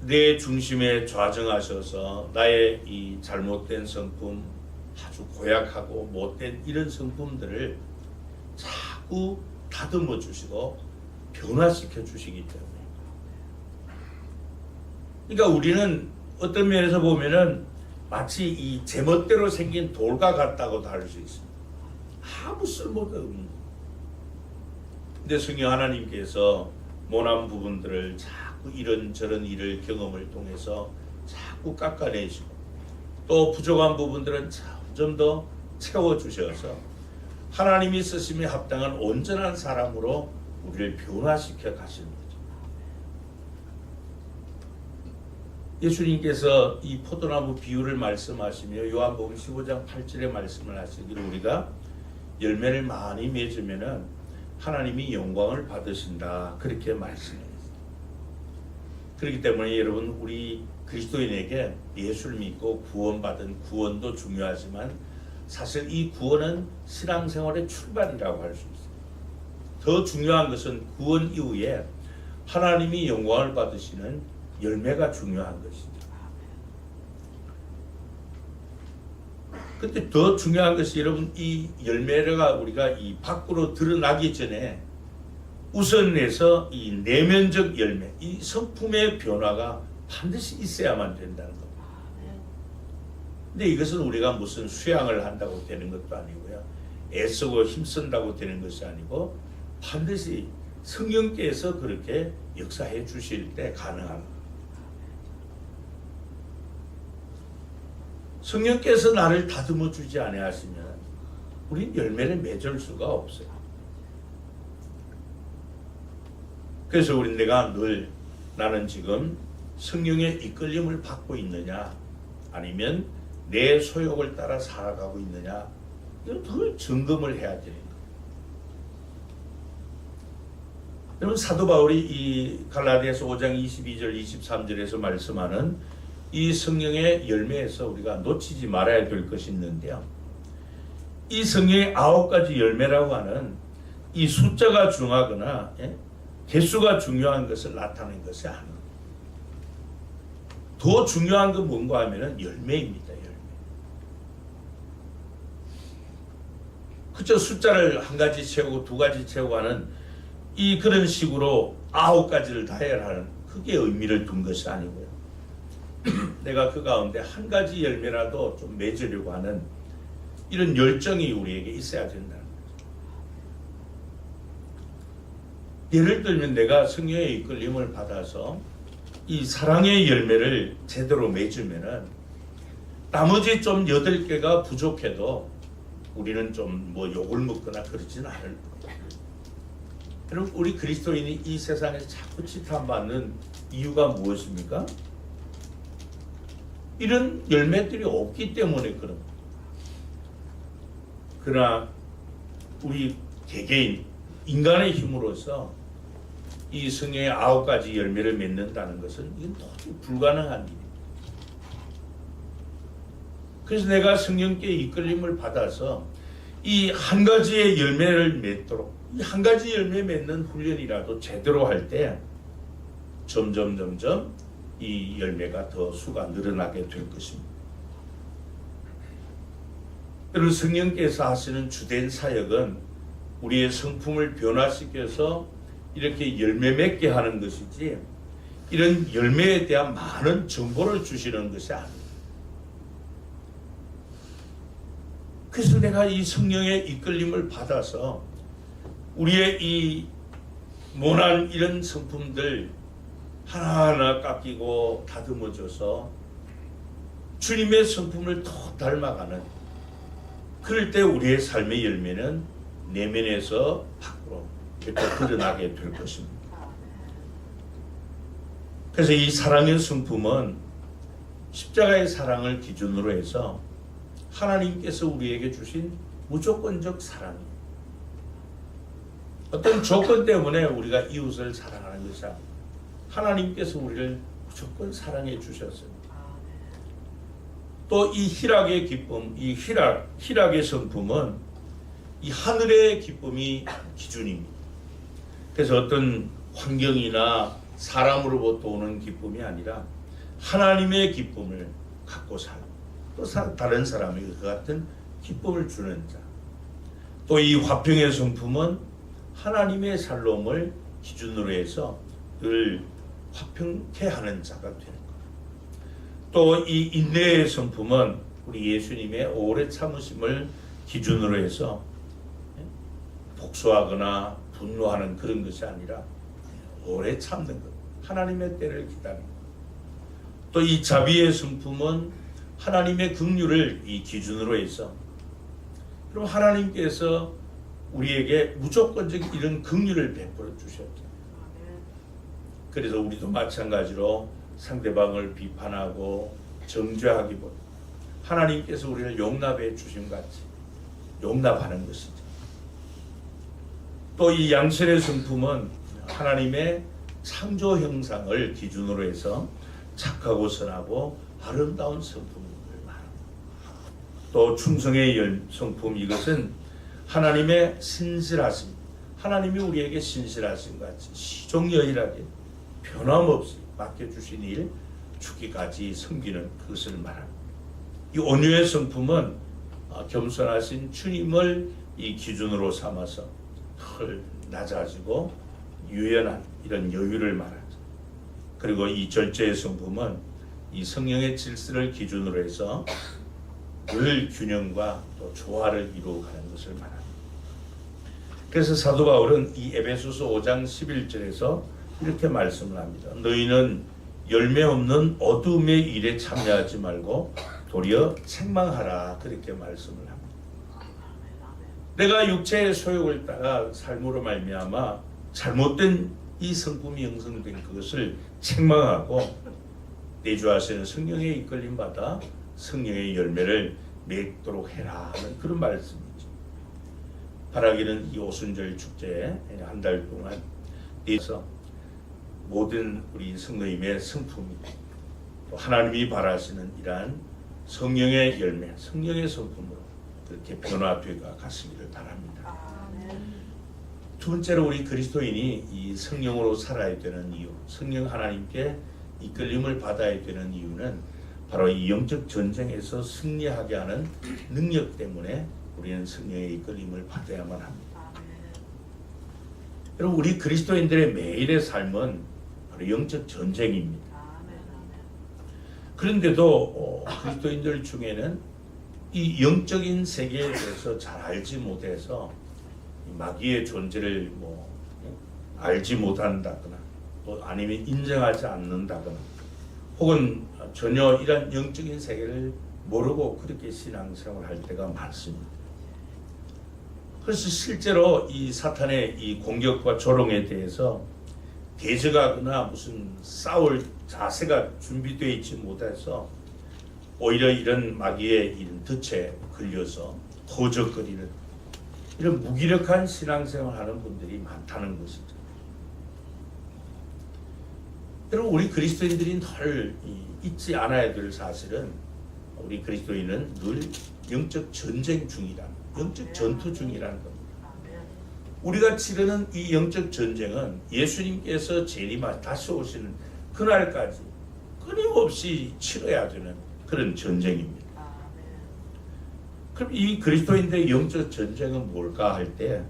D: 내 중심에 좌정하셔서 나의 이 잘못된 성품, 아주 고약하고 못된 이런 성품들을 자꾸 다듬어 주시고 변화시켜 주시기 때문에, 그러니까 우리는 어떤 면에서 보면은 마치 이 제멋대로 생긴 돌과 같다고도 할 수 있습니다. 아무 쓸모도 없는 거예요. 근데 성령 하나님께서 모난 부분들을 자꾸 이런저런 일을 경험을 통해서 자꾸 깎아내시고 또 부족한 부분들은 점점 더 채워주셔서 하나님이 쓰심에 합당한 온전한 사람으로 우리를 변화시켜 가시는 거죠. 예수님께서 이 포도나무 비유를 말씀하시며 요한복음 15장 8절에 말씀을 하시기를 우리가 열매를 많이 맺으면은 하나님이 영광을 받으신다, 그렇게 말씀했어요. 그렇기 때문에 여러분, 우리 그리스도인에게 예수를 믿고 구원받은 구원도 중요하지만 사실 이 구원은 신앙생활의 출발이라고 할 수 있어요. 더 중요한 것은 구원 이후에 하나님이 영광을 받으시는 열매가 중요한 것이죠. 근데 더 중요한 것이 여러분, 이 열매가 우리가 이 밖으로 드러나기 전에 우선에서 이 내면적 열매, 이 성품의 변화가 반드시 있어야만 된다는 겁니다. 근데 이것은 우리가 무슨 수양을 한다고 되는 것도 아니고요, 애쓰고 힘쓴다고 되는 것이 아니고 반드시 성령께서 그렇게 역사해 주실 때 가능합니다. 성령께서 나를 다듬어 주지 아니하시면 우린 열매를 맺을 수가 없어요. 그래서 내가 늘 나는 지금 성령의 이끌림을 받고 있느냐 아니면 내 소욕을 따라 살아가고 있느냐, 이걸 늘 점검을 해야 되는 거예요. 여러분, 사도 바울이 이 갈라디아서 5장 22절 23절에서 말씀하는 이 성령의 열매에서 우리가 놓치지 말아야 될 것이 있는데요, 이 성령의 9가지 열매라고 하는 이 숫자가 중요하거나 개수가 중요한 것을 나타내는 것이 아닙니다. 더 중요한 건 뭔가 하면은 열매입니다. 열매. 그저 숫자를 한 가지 채우고 두 가지 채우고 하는 이 그런 식으로 9가지를 다 해야 하는, 그게 의미를 둔 것이 아니고요. 내가 그 가운데 한 가지 열매라도 좀 맺으려고 하는 이런 열정이 우리에게 있어야 된다는 거죠. 예를 들면 내가 성령의 이끌림을 받아서 이 사랑의 열매를 제대로 맺으면은 나머지 좀 8개가 부족해도 우리는 좀 뭐 욕을 먹거나 그러지는 않을 거예요. 여러분, 우리 그리스도인이 이 세상에서 자꾸 치탄받는 이유가 무엇입니까? 이런 열매들이 없기 때문에 그런 거예요. 그러나 우리 개개인 인간의 힘으로서 이 성령의 9가지 열매를 맺는다는 것은 이건 도저히 불가능한 일입니다. 그래서 내가 성령께 이끌림을 받아서 이 한 가지의 열매를 맺도록, 이 한 가지 열매 맺는 훈련이라도 제대로 할 때 점점 이 열매가 더 수가 늘어나게 될 것입니다. 여러분, 성령께서 하시는 주된 사역은 우리의 성품을 변화시켜서 이렇게 열매 맺게 하는 것이지, 이런 열매에 대한 많은 정보를 주시는 것이 아닙니다. 그래서 내가 이 성령의 이끌림을 받아서 우리의 이 모난 이런 성품들 하나하나 깎이고 다듬어져서 주님의 성품을 더 닮아가는, 그럴 때 우리의 삶의 열매는 내면에서 밖으로 이렇게 드러나게 될 것입니다. 그래서 이 사랑의 성품은 십자가의 사랑을 기준으로 해서 하나님께서 우리에게 주신 무조건적 사랑이에요. 어떤 조건 때문에 우리가 이웃을 사랑하는 것이 아니에요. 하나님께서 우리를 무조건 사랑해 주셨어요. 또 이 희락의 기쁨, 이 희락의 성품은 이 하늘의 기쁨이 기준입니다. 그래서 어떤 환경이나 사람으로부터 오는 기쁨이 아니라 하나님의 기쁨을 갖고 살고 또 다른 사람에게 그 같은 기쁨을 주는 자. 또 이 화평의 성품은 하나님의 살롬을 기준으로 해서 늘 화평케 하는 자가 되는 것. 또 이 인내의 성품은 우리 예수님의 오래 참으심을 기준으로 해서 복수하거나 분노하는 그런 것이 아니라 오래 참는 것. 하나님의 때를 기다리는 것. 또 이 자비의 성품은 하나님의 긍휼을 이 기준으로 해서 그럼 하나님께서 우리에게 무조건적인 이런 긍휼을 베풀어 주셨죠. 그래서 우리도 마찬가지로 상대방을 비판하고 정죄하기보다 하나님께서 우리를 용납해 주심 같이 용납하는 것이죠. 또 이 양선의 성품은 하나님의 창조 형상을 기준으로 해서 착하고 선하고 아름다운 성품을 말합니다. 또 충성의 성품, 이것은 하나님의 신실하심, 하나님이 우리에게 신실하신 같이 시종여일하게 변함없이 맡겨주신 일 죽기까지 섬기는 그것을 말합니다. 이 온유의 성품은 겸손하신 주님을 이 기준으로 삼아서 덜 낮아지고 유연한 이런 여유를 말하죠. 그리고 이 절제의 성품은 이 성령의 질서를 기준으로 해서 늘 균형과 또 조화를 이루어가는 것을 말합니다. 그래서 사도 바울은 이 에베소서 5장 11절에서 이렇게 말씀을 합니다. 너희는 열매 없는 어둠의 일에 참여하지 말고 도리어 책망하라, 그렇게 말씀을 합니다. 내가 육체의 소욕을 따라 삶으로 말미암아 잘못된 이 성품이 형성된 그것을 책망하고 내주하시는 성령의 이끌림 받아 성령의 열매를 맺도록 해라 하는 그런 말씀이죠. 바라기는 이 오순절 축제에 한 달 동안 있어 모든 우리 성도님의 성품이 또 하나님이 바라시는 이러한 성령의 열매, 성령의 성품으로 그렇게 변화되어 갔으기를 바랍니다. 두 번째로 우리 그리스도인이 이 성령으로 살아야 되는 이유, 성령 하나님께 이끌림을 받아야 되는 이유는 바로 이 영적 전쟁에서 승리하게 하는 능력 때문에 우리는 성령의 이끌림을 받아야만 합니다. 여러분, 우리 그리스도인들의 매일의 삶은 바로 영적 전쟁입니다. 그런데도 그리스도인들 중에는 이 영적인 세계에 대해서 잘 알지 못해서 마귀의 존재를 알지 못한다거나 또 아니면 인정하지 않는다거나 혹은 전혀 이런 영적인 세계를 모르고 그렇게 신앙생활을 할 때가 많습니다. 그래서 실제로 이 사탄의 이 공격과 조롱에 대해서 대적하거나 무슨 싸울 자세가 준비되어 있지 못해서 오히려 이런 마귀의 이런 덫에 걸려서 허적거리는 이런 무기력한 신앙생활을 하는 분들이 많다는 것이죠. 여러분, 우리 그리스도인들이 늘 잊지 않아야 될 사실은 우리 그리스도인은 늘 영적 전쟁 중이라는, 영적 전투 중이라는 겁니다. 우리가 치르는 이 영적 전쟁은 예수님께서 다시 오시는 그날까지 끊임없이 치러야 되는 그런 전쟁입니다. 그럼 이 그리스도인들의 영적 전쟁은 뭘까 할 때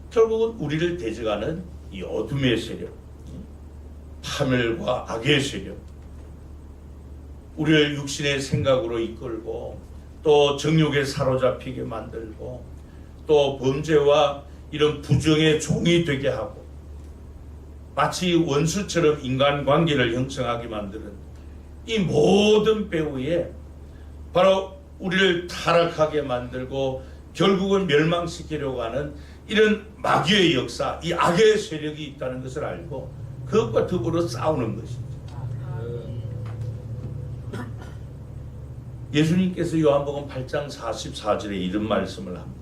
D: 결국은 우리를 대적하는 이 어둠의 세력, 파멸과 악의 세력, 우리를 육신의 생각으로 이끌고 또 정욕에 사로잡히게 만들고 또 범죄와 이런 부정의 종이 되게 하고 마치 원수처럼 인간관계를 형성하게 만드는 이 모든 배후에 바로 우리를 타락하게 만들고 결국은 멸망시키려고 하는 이런 마귀의 역사, 이 악의 세력이 있다는 것을 알고 그것과 더불어 싸우는 것이죠. 예수님께서 요한복음 8장 44절에 이런 말씀을 합니다.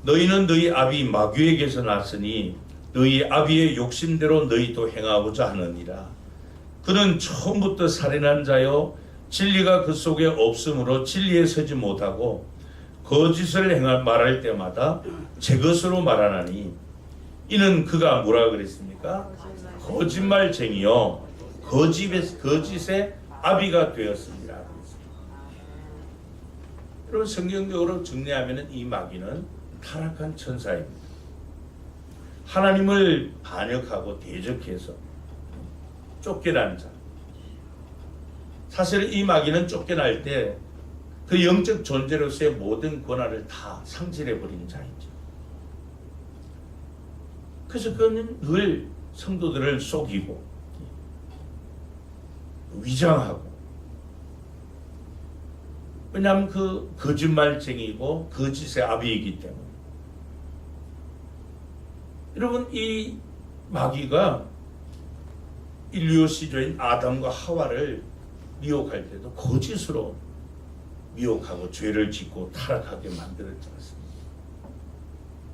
D: 너희는 너희 아비 마귀에게서 났으니 너희 아비의 욕심대로 너희도 행하고자 하느니라. 그는 처음부터 살인한 자요 진리가 그 속에 없으므로 진리에 서지 못하고 거짓을 말할 때마다 제 것으로 말하나니 이는 그가 뭐라 그랬습니까? 거짓말쟁이요 거짓의 아비가 되었습니다. 여러분 성경적으로 정리하면 이 마귀는 타락한 천사입니다. 하나님을 반역하고 대적해서 쫓겨난 자. 사실 이 마귀는 쫓겨날 때 그 영적 존재로서의 모든 권한을 다 상실해버린 자이죠. 그래서 그는 늘 성도들을 속이고 위장하고, 왜냐하면 그 거짓말쟁이고 거짓의 아비이기 때문에. 여러분 이 마귀가 인류 시조인 아담과 하와를 미혹할 때도 거짓으로 미혹하고 죄를 짓고 타락하게 만들었지 않습니까?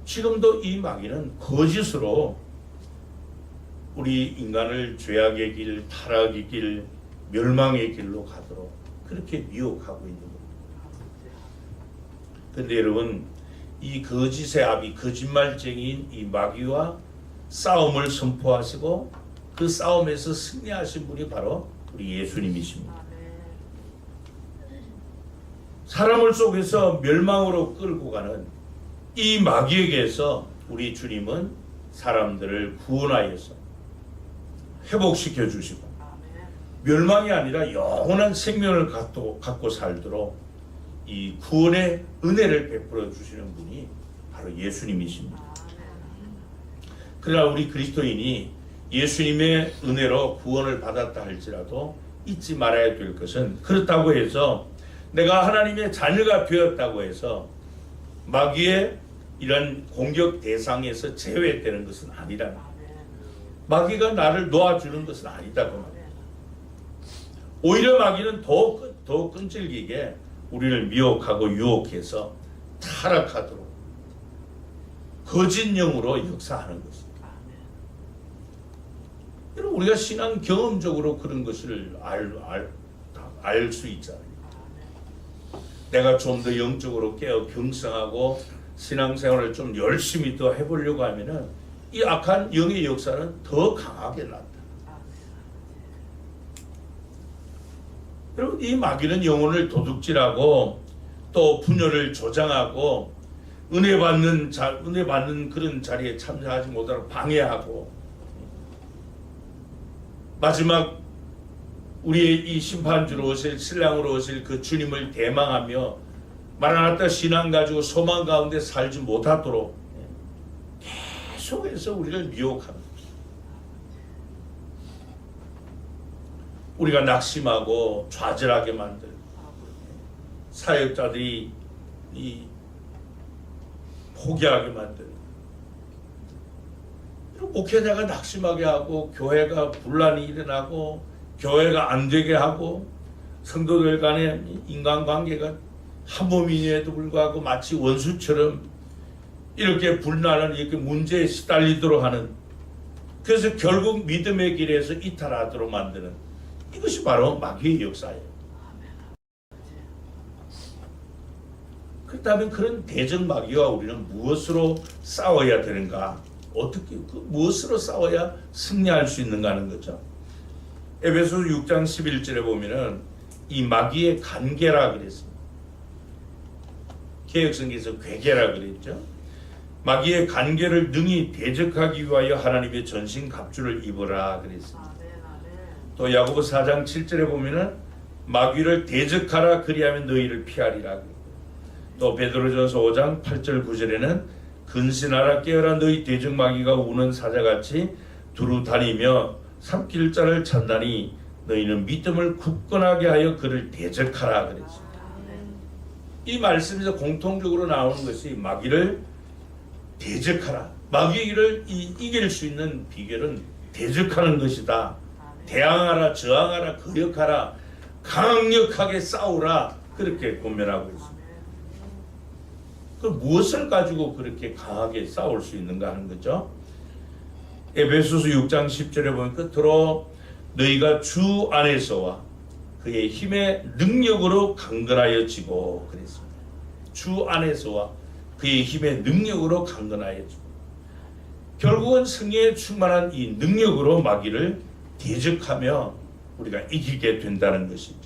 D: 지금도 이 마귀는 거짓으로 우리 인간을 죄악의 길, 타락의 길, 멸망의 길로 가도록 그렇게 미혹하고 있는 겁니다. 그런데 여러분 이 거짓의 아비, 거짓말쟁이인 이 마귀와 싸움을 선포하시고 그 싸움에서 승리하신 분이 바로 우리 예수님이십니다. 사람을 속에서 멸망으로 끌고 가는 이 마귀에게서 우리 주님은 사람들을 구원하여서 회복시켜 주시고 멸망이 아니라 영원한 생명을 갖고 살도록 이 구원의 은혜를 베풀어 주시는 분이 바로 예수님이십니다. 그러나 우리 그리스도인이 예수님의 은혜로 구원을 받았다 할지라도 잊지 말아야 될 것은, 그렇다고 해서 내가 하나님의 자녀가 되었다고 해서 마귀의 이런 공격 대상에서 제외되는 것은 아니라는 거예요. 마귀가 나를 놓아주는 것은 아니다 그 말이에요. 오히려 마귀는 더 끈질기게 우리를 미혹하고 유혹해서 타락하도록 거짓 영으로 역사하는 것입니다. 여러분 우리가 신앙 경험적으로 그런 것을 알 수 있잖아요. 내가 좀 더 영적으로 깨어 경성하고 신앙생활을 좀 열심히 더 해보려고 하면은 이 악한 영의 역사는 더 강하게 나타나. 여러분 이 마귀는 영혼을 도둑질하고 또 분열을 조장하고 은혜 받는 그런 자리에 참여하지 못하도록 방해하고, 마지막 우리의 이 심판주로 오실 신랑으로 오실 그 주님을 대망하며 마라나타 신앙 가지고 소망 가운데 살지 못하도록 계속해서 우리를 미혹하는 것입니다. 우리가 낙심하고 좌절하게 만든 사역자들이 포기하게 만든, 목회자가 낙심하게 하고 교회가 분란이 일어나고 교회가 안 되게 하고 성도들 간의 인간관계가 한 몸임에도 불구하고 마치 원수처럼 이렇게 분란한 이렇게 문제에 시달리도록 하는, 그래서 결국 믿음의 길에서 이탈하도록 만드는, 이것이 바로 마귀의 역사예요. 그렇다면 그런 대적 마귀와 우리는 무엇으로 싸워야 되는가? 어떻게 무엇으로 싸워야 승리할 수 있는가 하는 거죠. 에베소서 6장 11절에 보면은 이 마귀의 간계라 그랬습니다. 개역성경에서 괴계라 그랬죠. 마귀의 간계를 능히 대적하기 위하여 하나님의 전신 갑주를 입어라 그랬습니다. 또 야고보 4장 7절에 보면은 마귀를 대적하라 그리하면 너희를 피하리라 그랬고, 또 베드로전서 5장 8절 9절에는 근신하라 깨어라 너희 대적 마귀가 우는 사자같이 두루 다니며 삼킬 자를 찾나니 너희는 믿음을 굳건하게 하여 그를 대적하라 그랬습니다. 이 말씀에서 공통적으로 나오는 것이 마귀를 대적하라. 마귀를 이길 수 있는 비결은 대적하는 것이다. 대항하라, 저항하라, 거역하라, 강력하게 싸우라. 그렇게 고면하고 있습니다. 그 무엇을 가지고 그렇게 강하게 싸울 수 있는가 하는 거죠. 에베소서 6장 10절에 보면 끝으로 너희가 주 안에서와 그의 힘의 능력으로 강건하여 지고 그랬습니다. 주 안에서와 그의 힘의 능력으로 강건하여 지고, 결국은 성령에 충만한 이 능력으로 마귀를 대적하며 우리가 이기게 된다는 것이죠.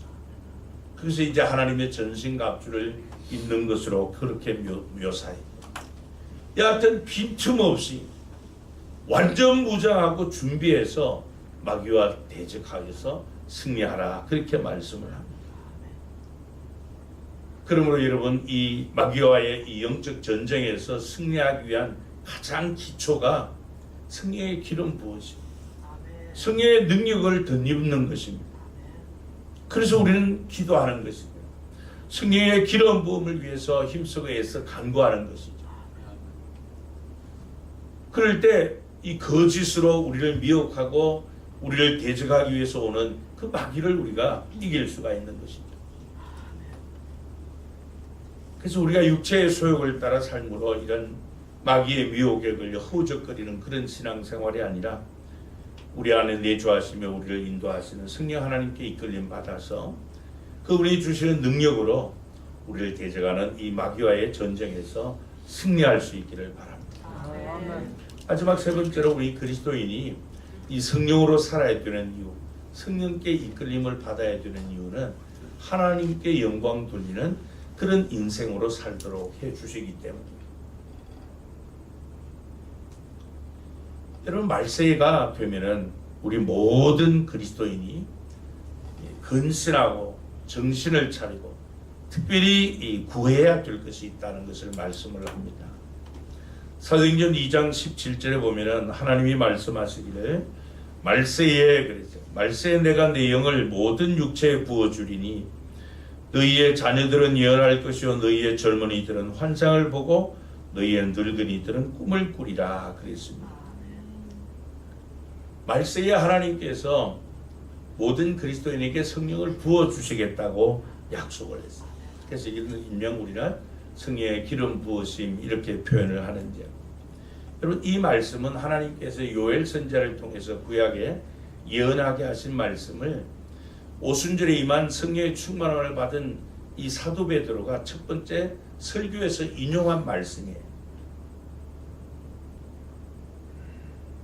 D: 그래서 이제 하나님의 전신갑주를 입는 것으로 그렇게 묘사해요. 여하튼 빈틈없이 완전 무장하고 준비해서 마귀와 대적하여서 승리하라, 그렇게 말씀을 합니다. 그러므로 여러분, 이 마귀와의 이 영적 전쟁에서 승리하기 위한 가장 기초가 성령의 기름 부으심, 성령의 능력을 덧입는 것입니다. 그래서 우리는 기도하는 것입니다. 성령의 기름 부음을 위해서 힘쓰고 애써 간구하는 것이죠. 그럴 때 이 거짓으로 우리를 미혹하고 우리를 대적하기 위해서 오는 그 마귀를 우리가 이길 수가 있는 것이죠. 그래서 우리가 육체의 소욕을 따라 삶으로 이런 마귀의 미혹에 걸려 허우적거리는 그런 신앙생활이 아니라 우리 안에 내주하시며 우리를 인도하시는 성령 하나님께 이끌림 받아서 그분이 주시는 능력으로 우리를 대적하는 이 마귀와의 전쟁에서 승리할 수 있기를 바랍니다. 마지막 세 번째로, 우리 그리스도인이 이 성령으로 살아야 되는 이유, 성령께 이끌림을 받아야 되는 이유는 하나님께 영광 돌리는 그런 인생으로 살도록 해주시기 때문입니다. 여러분, 말세가 되면은 우리 모든 그리스도인이 근신하고 정신을 차리고 특별히 구해야 될 것이 있다는 것을 말씀을 합니다. 사도행전 2장 17절에 보면은 하나님이 말씀하시기를 말세에, 그랬죠. 말세에 내가 내 영을 모든 육체에 부어주리니 너희의 자녀들은 예언할 것이요 너희의 젊은이들은 환상을 보고 너희의 늙은이들은 꿈을 꾸리라, 그랬습니다. 말세에 하나님께서 모든 그리스도인에게 성령을 부어주시겠다고 약속을 했어요. 그래서 일명 우리는 성령의 기름 부으심, 이렇게 표현을 하는데요. 여러분, 이 말씀은 하나님께서 요엘 선지자를 통해서 구약에 예언하게 하신 말씀을 오순절에 임한 성령의 충만함을 받은 이 사도 베드로가 첫 번째 설교에서 인용한 말씀이에요.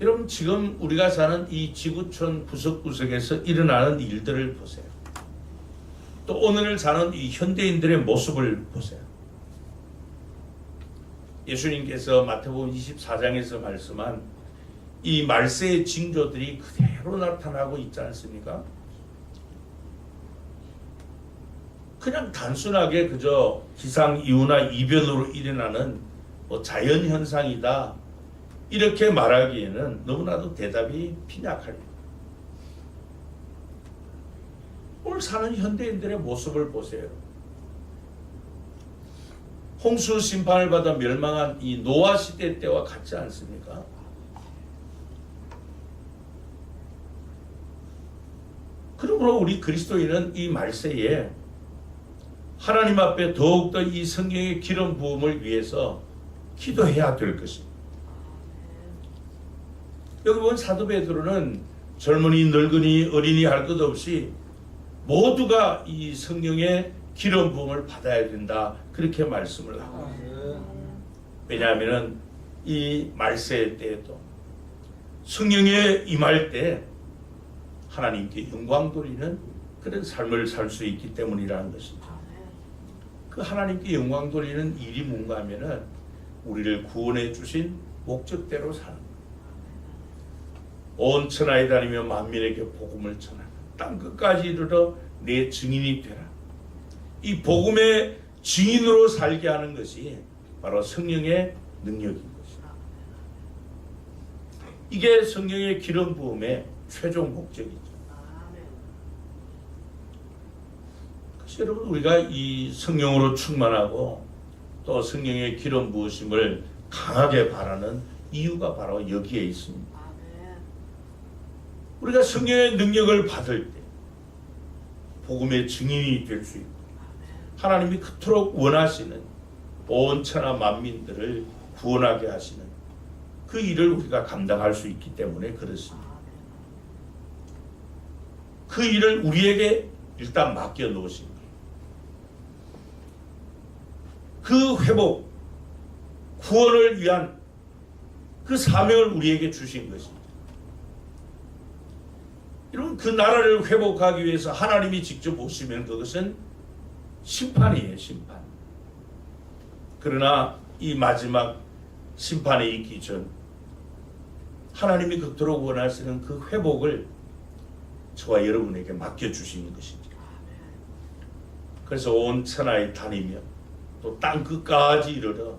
D: 여러분, 지금 우리가 사는 이 지구촌 구석구석에서 일어나는 일들을 보세요. 또 오늘 사는 이 현대인들의 모습을 보세요. 예수님께서 마태복음 24장에서 말씀한 이 말세의 징조들이 그대로 나타나고 있지 않습니까? 그냥 단순하게 그저 기상이유나 이변으로 일어나는 자연현상이다, 이렇게 말하기에는 너무나도 대답이 빈약합니다. 오늘 사는 현대인들의 모습을 보세요. 홍수 심판을 받아 멸망한 이 노아 시대 때와 같지 않습니까? 그러므로 우리 그리스도인은 이 말세에 하나님 앞에 더욱더 이 성령의 기름 부음을 위해서 기도해야 될 것입니다. 여기 보면 사도 베드로는 젊은이, 늙은이, 어린이 할 것 없이 모두가 이 성령의 기름 부음을 받아야 된다, 그렇게 말씀을 하고, 왜냐하면 이 말세 때에도 성령에 임할 때 하나님께 영광 돌리는 그런 삶을 살 수 있기 때문이라는 것이죠. 그 하나님께 영광 돌리는 일이 뭔가 하면은 우리를 구원해 주신 목적대로 사는 거예요. 온 천하에 다니며 만민에게 복음을 전하라. 땅 끝까지 이르러 내 증인이 되라. 이 복음의 증인으로 살게 하는 것이 바로 성령의 능력인 것입니다. 이게 성령의 기름 부음의 최종 목적이죠. 그래서 여러분, 우리가 이 성령으로 충만하고 또 성령의 기름 부으심을 강하게 바라는 이유가 바로 여기에 있습니다. 우리가 성령의 능력을 받을 때 복음의 증인이 될 수 있고 하나님이 그토록 원하시는 온 천하 만민들을 구원하게 하시는 그 일을 우리가 감당할 수 있기 때문에 그렇습니다. 그 일을 우리에게 일단 맡겨 놓으신 거예요. 그 회복, 구원을 위한 그 사명을 우리에게 주신 것입니다. 여러분, 그 나라를 회복하기 위해서 하나님이 직접 오시면 그것은 심판이에요, 심판. 그러나 이 마지막 심판에 있기 전 하나님이 그토록 원하시는 그 회복을 저와 여러분에게 맡겨주시는 것입니다. 그래서 온 천하에 다니며 또 땅 끝까지 이르러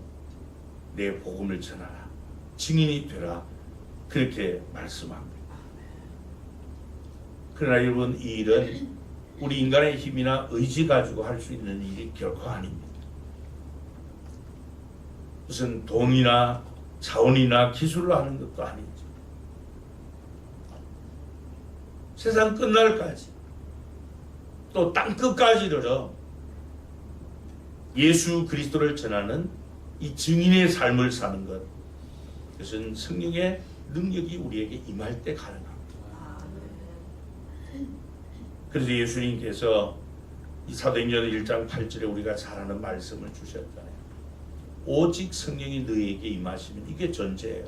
D: 내 복음을 전하라, 증인이 되라, 그렇게 말씀합니다. 그러나 여러분, 이 일은 우리 인간의 힘이나 의지 가지고 할 수 있는 일이 결코 아닙니다. 무슨 돈이나 자원이나 기술로 하는 것도 아니죠. 세상 끝날까지 또 땅 끝까지 이르러 예수 그리스도를 전하는 이 증인의 삶을 사는 것, 그것은 성령의 능력이 우리에게 임할 때 가능합니다. 그래서 예수님께서 이 사도행전 1장 8절에 우리가 잘 아는 말씀을 주셨잖아요. 오직 성령이 너희에게 임하시면, 이게 전제예요.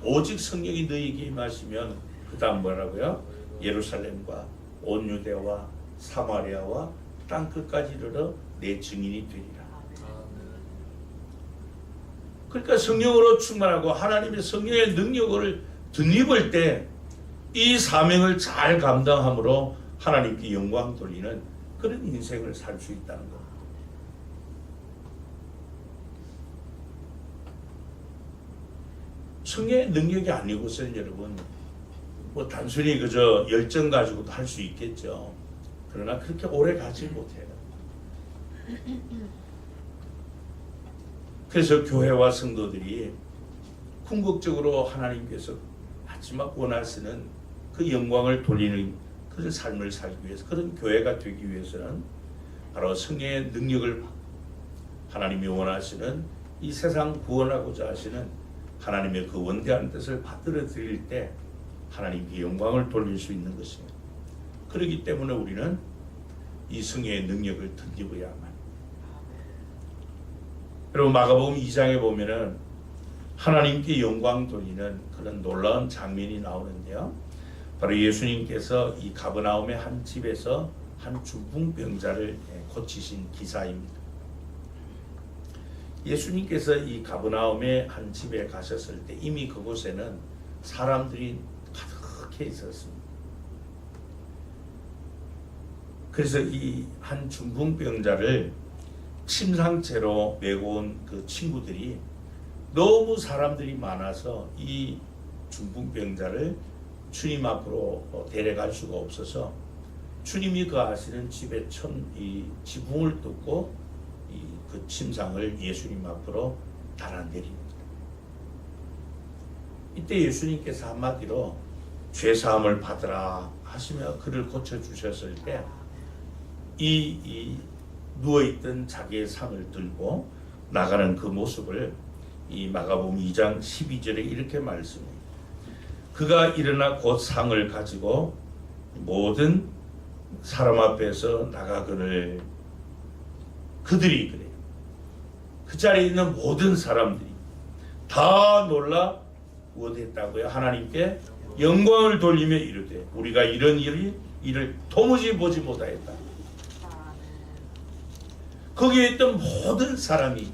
D: 오직 성령이 너희에게 임하시면 그 다음 뭐라고요? 예루살렘과 온 유대와 사마리아와 땅 끝까지 이르러 내 증인이 되리라. 그러니까 성령으로 충만하고 하나님의 성령의 능력을 덧입을 때 이 사명을 잘 감당함으로 하나님께 영광 돌리는 그런 인생을 살 수 있다는 겁니다. 성령의 능력이 아니고서는 여러분, 뭐 단순히 그저 열정 가지고도 할 수 있겠죠. 그러나 그렇게 오래 가지 못해요. 그래서 교회와 성도들이 궁극적으로 하나님께서 마지막 원하시는 그 영광을 돌리는 그런 삶을 살기 위해서, 그런 교회가 되기 위해서는 바로 성령의 능력을 받고 하나님이 원하시는 이 세상 구원하고자 하시는 하나님의 그 원대한 뜻을 받들어 드릴 때 하나님께 영광을 돌릴 수 있는 것입니다. 그렇기 때문에 우리는 이 성령의 능력을 덧입어야만. 여러분, 마가복음 2장에 보면은 하나님께 영광 돌리는 그런 놀라운 장면이 나오는데요. 바로 예수님께서 이 가버나움의 한 집에서 한 중풍병자를 고치신 기사입니다. 예수님께서 이 가버나움의 한 집에 가셨을 때 이미 그곳에는 사람들이 가득해 있었습니다. 그래서 이 한 중풍병자를 침상채로 메고 온 그 친구들이 너무 사람들이 많아서 이 중풍병자를 주님 앞으로 데려갈 수가 없어서 주님이 거하시는 집의 이 지붕을 뚫고 그 침상을 예수님 앞으로 달아내립니다. 이때 예수님께서 한마디로 죄사함을 받으라 하시며 그를 고쳐주셨을 때 이 누워있던 자기의 상을 들고 나가는 그 모습을 이 마가복음 2장 12절에 이렇게 말씀해요. 그가 일어나 곧 상을 가지고 모든 사람 앞에서 나가거늘. 그들이 그래요. 그 자리에 있는 모든 사람들이 다 놀라 무엇했다고요? 하나님께 영광을 돌리며 이르되 우리가 이런 일을 도무지 보지 못하였다. 거기에 있던 모든 사람이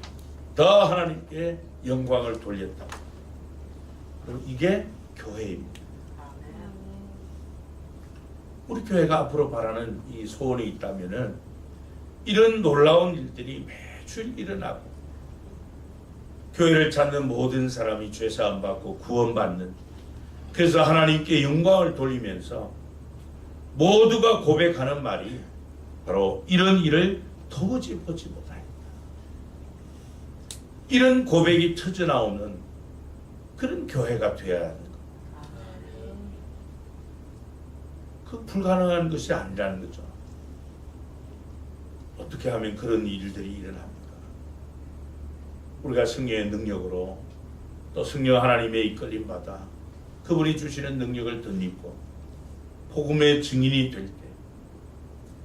D: 다 하나님께 영광을 돌렸다. 이게 교회입니다. 우리 교회가 앞으로 바라는 이 소원이 있다면은 이런 놀라운 일들이 매주 일어나고 교회를 찾는 모든 사람이 죄사함 받고 구원받는, 그래서 하나님께 영광을 돌리면서 모두가 고백하는 말이 바로 이런 일을 도무지 보지 못하였다. 이런 고백이 터져나오는 그런 교회가 되어야 하는 것. 그 불가능한 것이 아니라는 거죠. 어떻게 하면 그런 일들이 일어납니까? 우리가 성령의 능력으로 또 성령 하나님의 이끌림 받아 그분이 주시는 능력을 덧입고 복음의 증인이 될 때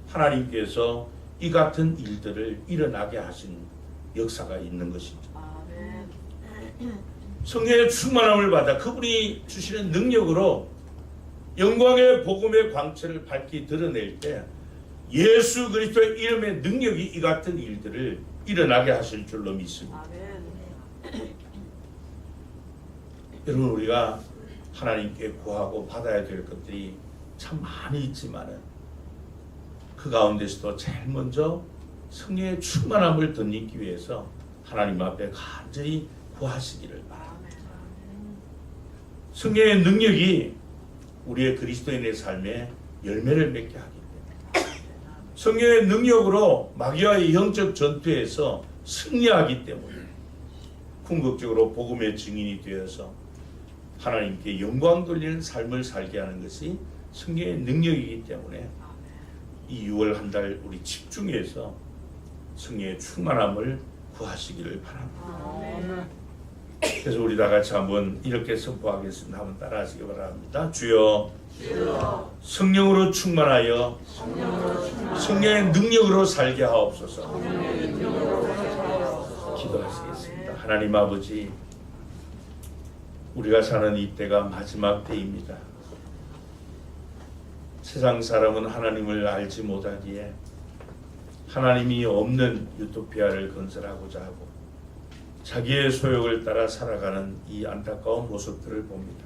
D: 하나님께서 이 같은 일들을 일어나게 하신 역사가 있는 것이죠. 성령의 충만함을 받아 그분이 주시는 능력으로 영광의 복음의 광채를 밝히 드러낼 때 예수 그리스도의 이름의 능력이 이 같은 일들을 일어나게 하실 줄로 믿습니다. 여러분, 우리가 하나님께 구하고 받아야 될 것들이 참 많이 있지만은 그 가운데서도 제일 먼저 성령의 충만함을 덧입기 위해서 하나님 앞에 간절히 구하시기를 바랍니다. 성령의 능력이 우리의 그리스도인의 삶에 열매를 맺게 하기 때문에 성령의 능력으로 마귀와의 영적 전투에서 승리하기 때문에 궁극적으로 복음의 증인이 되어서 하나님께 영광 돌리는 삶을 살게 하는 것이 성령의 능력이기 때문에 이 6월 한 달 우리 집중해서 성령의 충만함을 구하시기를 바랍니다. 그래서 우리 다 같이 한번 이렇게 선포하겠습니다. 한번 따라하시기 바랍니다. 주여, 성령으로 충만하여 성령의 능력으로 살게 하옵소서. 기도하시겠습니다. 하나님 아버지, 우리가 사는 이 때가 마지막 때입니다. 세상 사람은 하나님을 알지 못하기에 하나님이 없는 유토피아를 건설하고자 하고 자기의 소욕을 따라 살아가는 이 안타까운 모습들을 봅니다.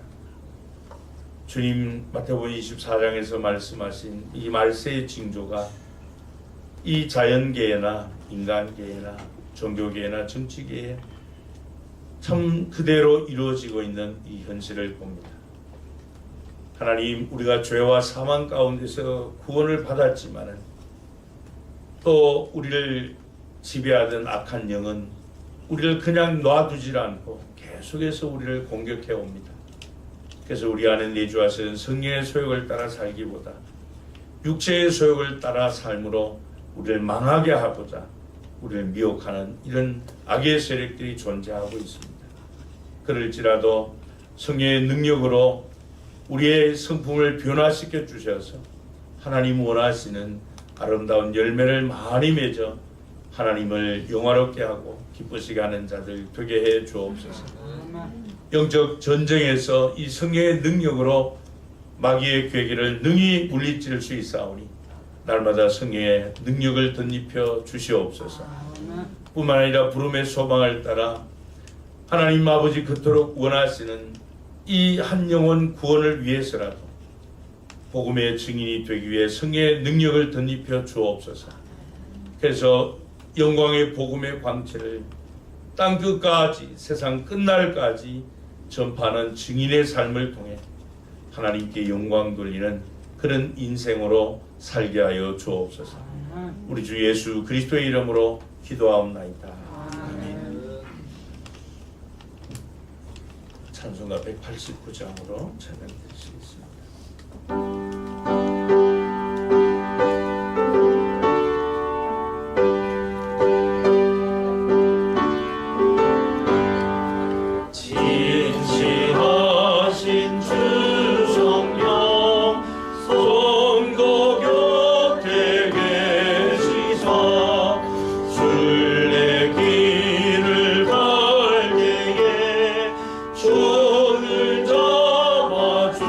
D: 주님, 마태복음 24장에서 말씀하신 이 말세의 징조가 이 자연계에나 인간계에나 종교계에나 정치계에 참 그대로 이루어지고 있는 이 현실을 봅니다. 하나님, 우리가 죄와 사망 가운데서 구원을 받았지만은 또 우리를 지배하던 악한 영은 우리를 그냥 놔두질 않고 계속해서 우리를 공격해 옵니다. 그래서 우리 안에 내주하신 성령의 소욕을 따라 살기보다 육체의 소욕을 따라 삶으로 우리를 망하게 하고자 우리를 미혹하는 이런 악의 세력들이 존재하고 있습니다. 그럴지라도 성령의 능력으로 우리의 성품을 변화시켜 주셔서 하나님 원하시는 아름다운 열매를 많이 맺어 하나님을 영화롭게 하고 기쁘시게 하는 자들 되게 해 주옵소서. 영적 전쟁에서 이 성령의 능력으로 마귀의 괴계를 능히 물리칠 수 있사오니 날마다 성령의 능력을 덧입혀 주시옵소서. 뿐만 아니라 부름의 소망을 따라 하나님 아버지 그토록 원하시는 이 한 영혼 구원을 위해서라도 복음의 증인이 되기 위해 성령의 능력을 덧입혀 주옵소서. 그래서 영광의 복음의 광채를 땅끝까지 세상 끝날까지 전파하는 증인의 삶을 통해 하나님께 영광 돌리는 그런 인생으로 살게 하여 주옵소서. 우리 주 예수 그리스도의 이름으로 기도하옵나이다. 아멘. 찬송가 189장으로 찬양드리겠습니다.
C: 진실하신 주 성령 성도 곁에 계시사 순례길을 갈 때에 손을 잡아 주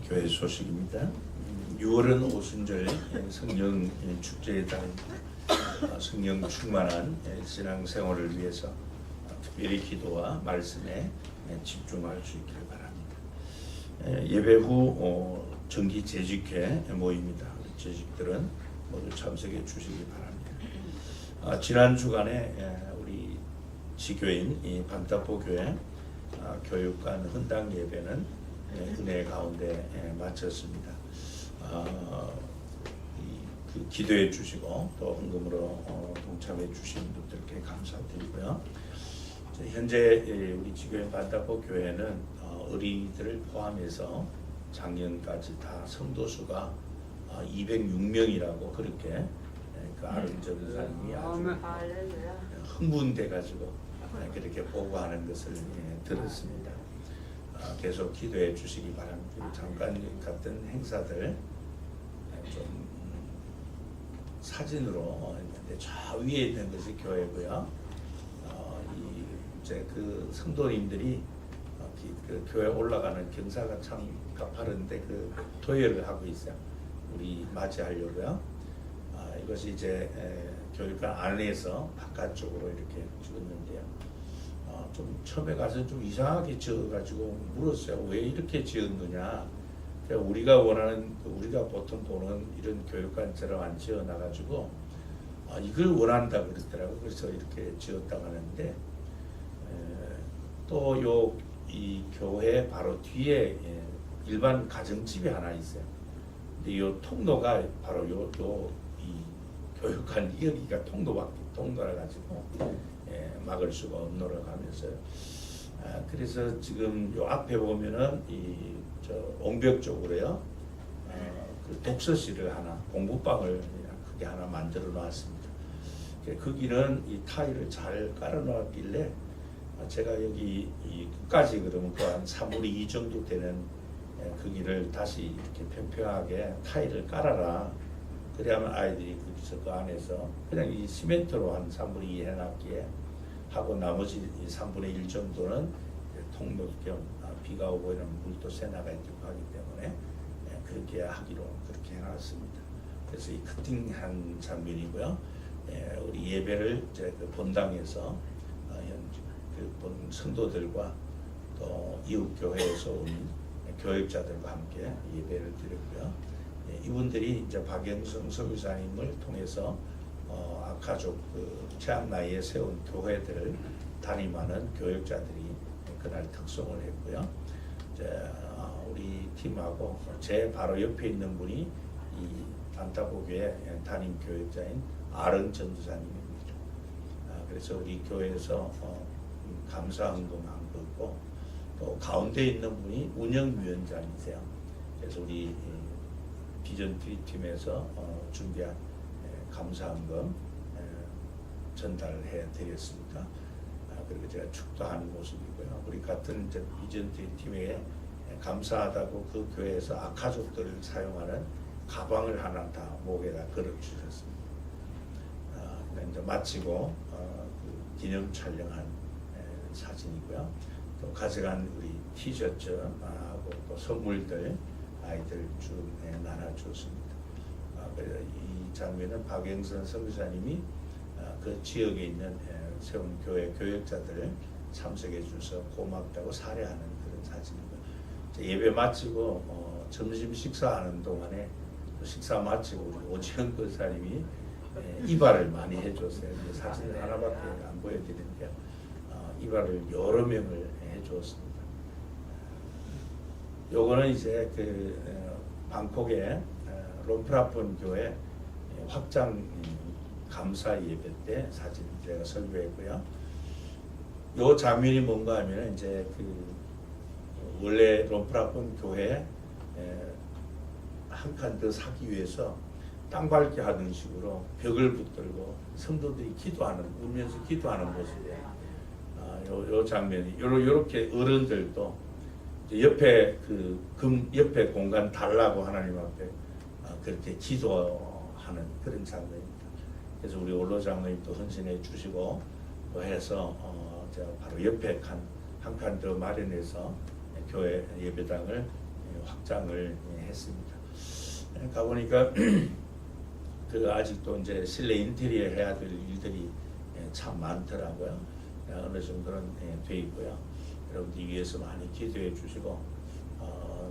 D: 교회 소식입니다. 6월은 오순절 성령 축제의 달입니다. 성령 충만한 신앙생활을 위해서 특별히 기도와 말씀에 집중할 수 있기를 바랍니다. 예배 후 정기 재직회 모임입니다. 재직들은 모두 참석해 주시기 바랍니다. 지난 주간에 우리 지교인 이 반타포 교회 교육관 헌당 예배는 은혜 가운데 마쳤습니다. 그 기도해 주시고 또 헌금으로 동참해 주신 분들께 감사드리고요. 현재 우리 지교인 반타포 교회는 어린이들을 포함해서 작년까지 다 성도수가 206명이라고 그렇게 그 아름 전사님이 아주 흥분돼 가지고 그렇게 보고하는 것을 들었습니다. 계속 기도해 주시기 바랍니다. 잠깐 같은 행사들 좀 사진으로 있는데 저 위에 있는 것이 교회고요. 이제 그 성도님들이 그 교회 올라가는 경사가 참 가파른데 그 도열을 하고 있어요. 우리 맞이하려고요. 이것이 이제 교육관 안에서 바깥쪽으로 이렇게 찍었는데요. 좀 처음에 가서 좀 이상하게 지어가지고 물었어요. 왜 이렇게 지었느냐? 우리가 원하는, 우리가 보통 보는 이런 교육관처럼 안 지어놔가지고 이걸 원한다 그러더라고요. 그래서 이렇게 지었다고 하는데 또 이 교회 바로 뒤에 일반 가정집이 하나 있어요. 근데 이 통로가 바로 이 교육관 여기가 통로라 가지고 막을 수가 없노라 하면서요. 그래서 지금 요 앞에 보면은 저 옹벽 쪽으로요. 그 독서실을 하나, 공부방을 크게 하나 만들어 놨습니다. 거기는 이 타일을 잘 깔아 놨길래 제가 여기 끝까지 그러면 한 3분의 2 정도 되는 거기를 다시 이렇게 평평하게 타일을 깔아라. 그래야만 아이들이 거기서 그 안에서 그냥 이 시멘트로 한 3분의 2 해놨기에 하고 나머지 3분의 1 정도는 통로 겸 비가 오고 이러면 물도 새나가 있고 하기 때문에 그렇게 하기로 그렇게 해놨습니다. 그래서 이 커팅한 장면이고요. 우리 예배를 이제 그 본당에서 본 성도들과 또 이웃 교회에서 온 교육자들과 함께 예배를 드렸고요. 이분들이 이제 박영성 선교사님을 통해서 아카족 그 최악나이에 세운 교회들을 담임하는 교육자들이 그날 특송을 했고요. 이제 우리 팀하고 제 바로 옆에 있는 분이 이 반타고교회 담임 교육자인 아른 전도사님입니다. 그래서 우리 교회에서 감사헌금한 거고 또 가운데 있는 분이 운영위원장이세요. 그래서 우리 비전 팀에서 준비한 감사헌금 전달해 드렸습니다. 그리고 제가 축도하는 모습이고요. 우리 같은 이제 비전 팀에 감사하다고 그 교회에서 아카족들을 사용하는 가방을 하나 다 목에다 걸어 주셨습니다. 이제 마치고 그 기념 촬영한 사진이고요. 또 가져간 우리 티셔츠하고 또 선물들 아이들 나눠줬습니다. 그래서 이 장면은 박영선 선교사님이 그 지역에 있는 세운 교회 교육자들을 참석해 주셔서 고맙다고 사례하는 그런 사진이고요. 예배 마치고 점심 식사하는 동안에 식사 마치고 우리 오지현 교사님이 이발을 많이 해줬어요. 사진을 하나밖에 안 보여드리는데요. 이발을 여러 명을 해줬습니다. 요거는 이제 그 방콕의 롬프라폰 교회 확장 감사 예배 때 사진 제가 설교했고요. 요 장면이 뭔가 하면 이제 그 원래 롬프라폰 교회 한 칸 더 사기 위해서 땅 밟기 하는 식으로 벽을 붙들고 성도들이 기도하는, 울면서 기도하는 모습이에요. 요 장면이 요렇게 어른들도 옆에 옆에 공간 달라고 하나님 앞에 그렇게 기도하는 그런 장면입니다. 그래서 우리 원로 장로님도 헌신해 주시고 또 해서 제가 바로 옆에 한 칸 더 마련해서 교회 예배당을 확장을 했습니다. 가보니까 그 아직도 이제 실내 인테리어 해야 될 일들이 참 많더라고요. 어느 정도는 돼 있고요. 여러분들 이 위해서 많이 기도해 주시고,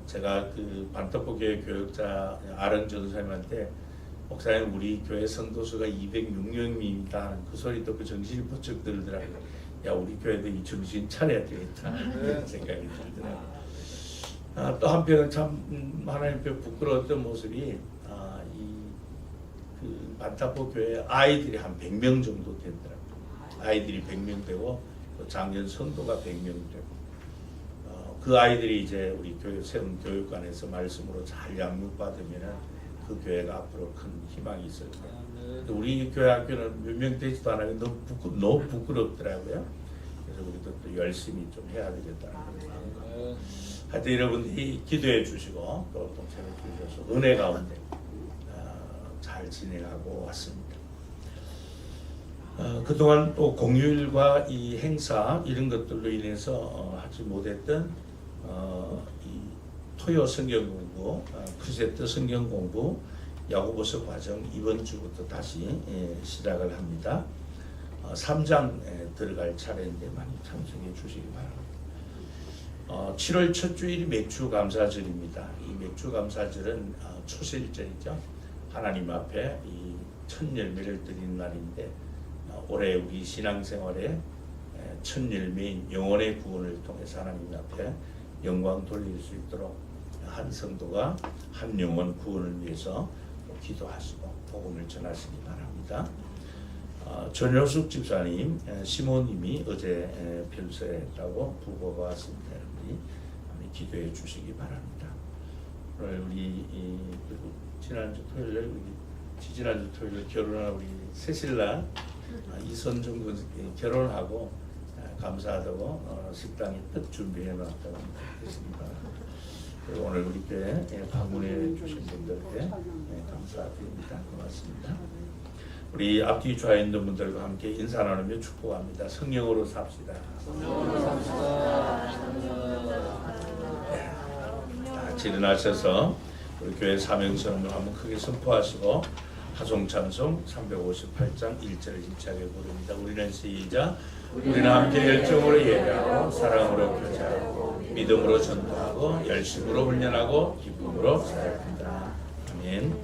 D: 제가 그 반터포 교회 교역자 아른 전사님한테 목사님 우리 교회 성도수가 206명입니다. 그 소리 듣고 정신이 번쩍 들더라고요. 야 우리 교회도 이 정신 차려야 되겠다 그런 생각이 들더라고요. 또 한편은 참 하나님 앞에 부끄러웠던 모습이 그 반타포 교회 아이들이 한 100명 정도 되더라고요. 아이들이 100명 되고 또 작년 성도가 100명 되고 그 아이들이 이제 우리 교회 세운 교육관에서 말씀으로 잘 양육받으면 그 교회가 앞으로 큰 희망이 있을 거예요. 우리 교회 학교는 몇 명 되지도 않아요. 너무 부끄럽더라고요. 그래서 우리도 또 열심히 좀 해야 되겠다는 마음과 하여튼 여러분들이 기도해 주시고 또 동참해 주셔서 은혜 가운데 잘 진행하고 왔습니다. 그동안 또 공휴일과 이 행사 이런 것들로 인해서 하지 못했던 이 토요 성경 공부, 크리스트 성경 공부, 야고보서 과정 이번 주부터 다시 시작을 합니다. 3장 들어갈 차례인데 많이 참석해 주시기 바랍니다. 7월 첫 주일이 맥주 감사절입니다. 이 맥주 감사절은 초실절이죠. 하나님 앞에 이 첫 열매를 드리는 날인데 올해 우리 신앙생활에 첫 열매인 영혼의 구원을 통해서 하나님 앞에 영광 돌릴 수 있도록 한 성도가 한 영혼 구원을 위해서 기도하시고 복음을 전하시기 바랍니다. 전효숙 집사님, 시모님이 어제 별세했다고 부고가 왔습니다. 여러분이 기도해 주시기 바랍니다. 오늘 우리 지난주 토요일, 지지난주 토요일 결혼한 우리 새신랑 이선정 군 결혼하고 감사하다고 식당에 뜻 준비해 놨다고 했습니다. 그리고 오늘 우리 교회 방문해 주신 분들께 감사드립니다. 고맙습니다. 우리 앞뒤 좌에 있는 분들과 함께 인사 나누며 축복합니다. 성령으로 삽시다. 같이 일어나셔서 우리 교회 사명선언을 한번 크게 선포하시고 하송찬송 358장 1절을 힘차게 부릅니다. 우리는 시작. 우리는 함께 열정으로 예배하고 사랑으로 교제하고 믿음으로 전도하고 열심으로 훈련하고 기쁨으로 사역한다. 아멘.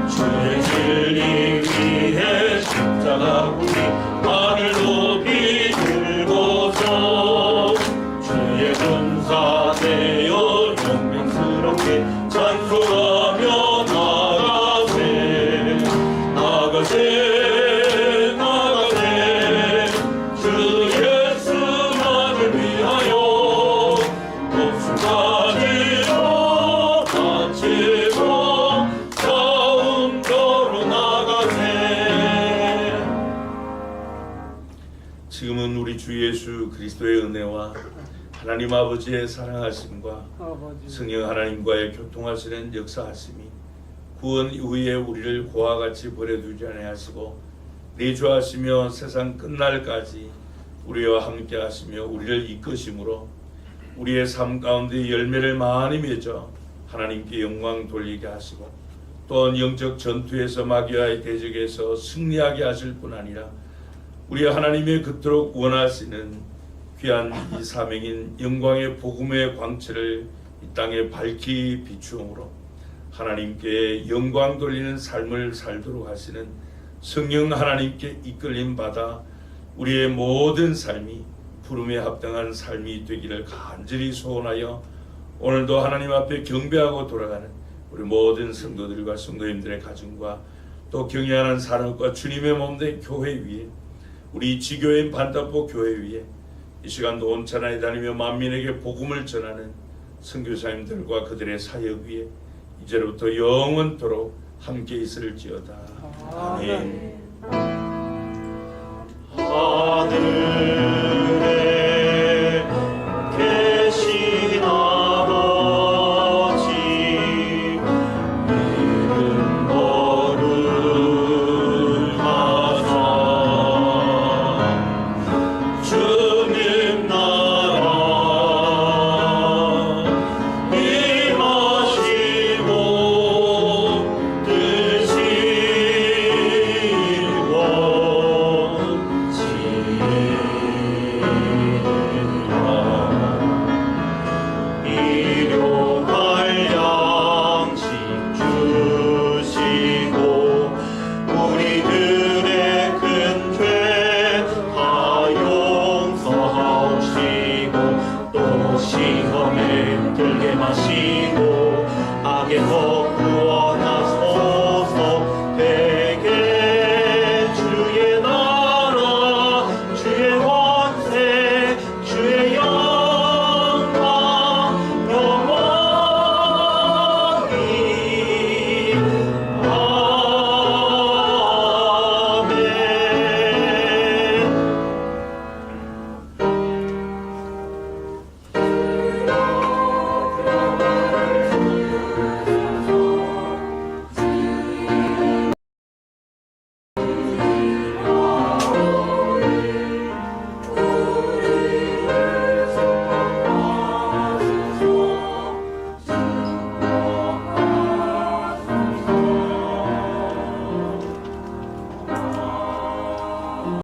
C: 주의 진리 위에 십자가 우리 하늘 높이 들고서 주의 군사 되어 영맹스럽게 찬송하며 나가세 주 예수만을 위하여 목숨 가지러 바치고 싸움터로 나가세.
D: 지금은 우리 주 예수 그리스도의 은혜와 하나님 아버지의 사랑하심과 성령 하나님과의 교통하시는 역사하심이 구원 이후에 우리를 고와 같이 버려두지 아니하시고 내주하시며 세상 끝날까지 우리와 함께 하시며 우리를 이끄심으로 우리의 삶 가운데 열매를 많이 맺어 하나님께 영광 돌리게 하시고 또한 영적 전투에서 마귀와의 대적에서 승리하게 하실 뿐 아니라 우리 하나님의 그토록 원하시는 귀한 이 사명인 영광의 복음의 광채를 이 땅에 밝히 비추음으로 하나님께 영광 돌리는 삶을 살도록 하시는 성령 하나님께 이끌림 받아 우리의 모든 삶이 부름에 합당한 삶이 되기를 간절히 소원하여 오늘도 하나님 앞에 경배하고 돌아가는 우리 모든 성도들과 성도님들의 가정과 또 경외하는 산업과 주님의 몸된 교회 위에 우리 지교인 반타포 교회 위에 이 시간도 온천하에 다니며 만민에게 복음을 전하는 선교사님들과 그들의 사역 위에 이제로부터 영원토록 함께 있을지어다. 아멘.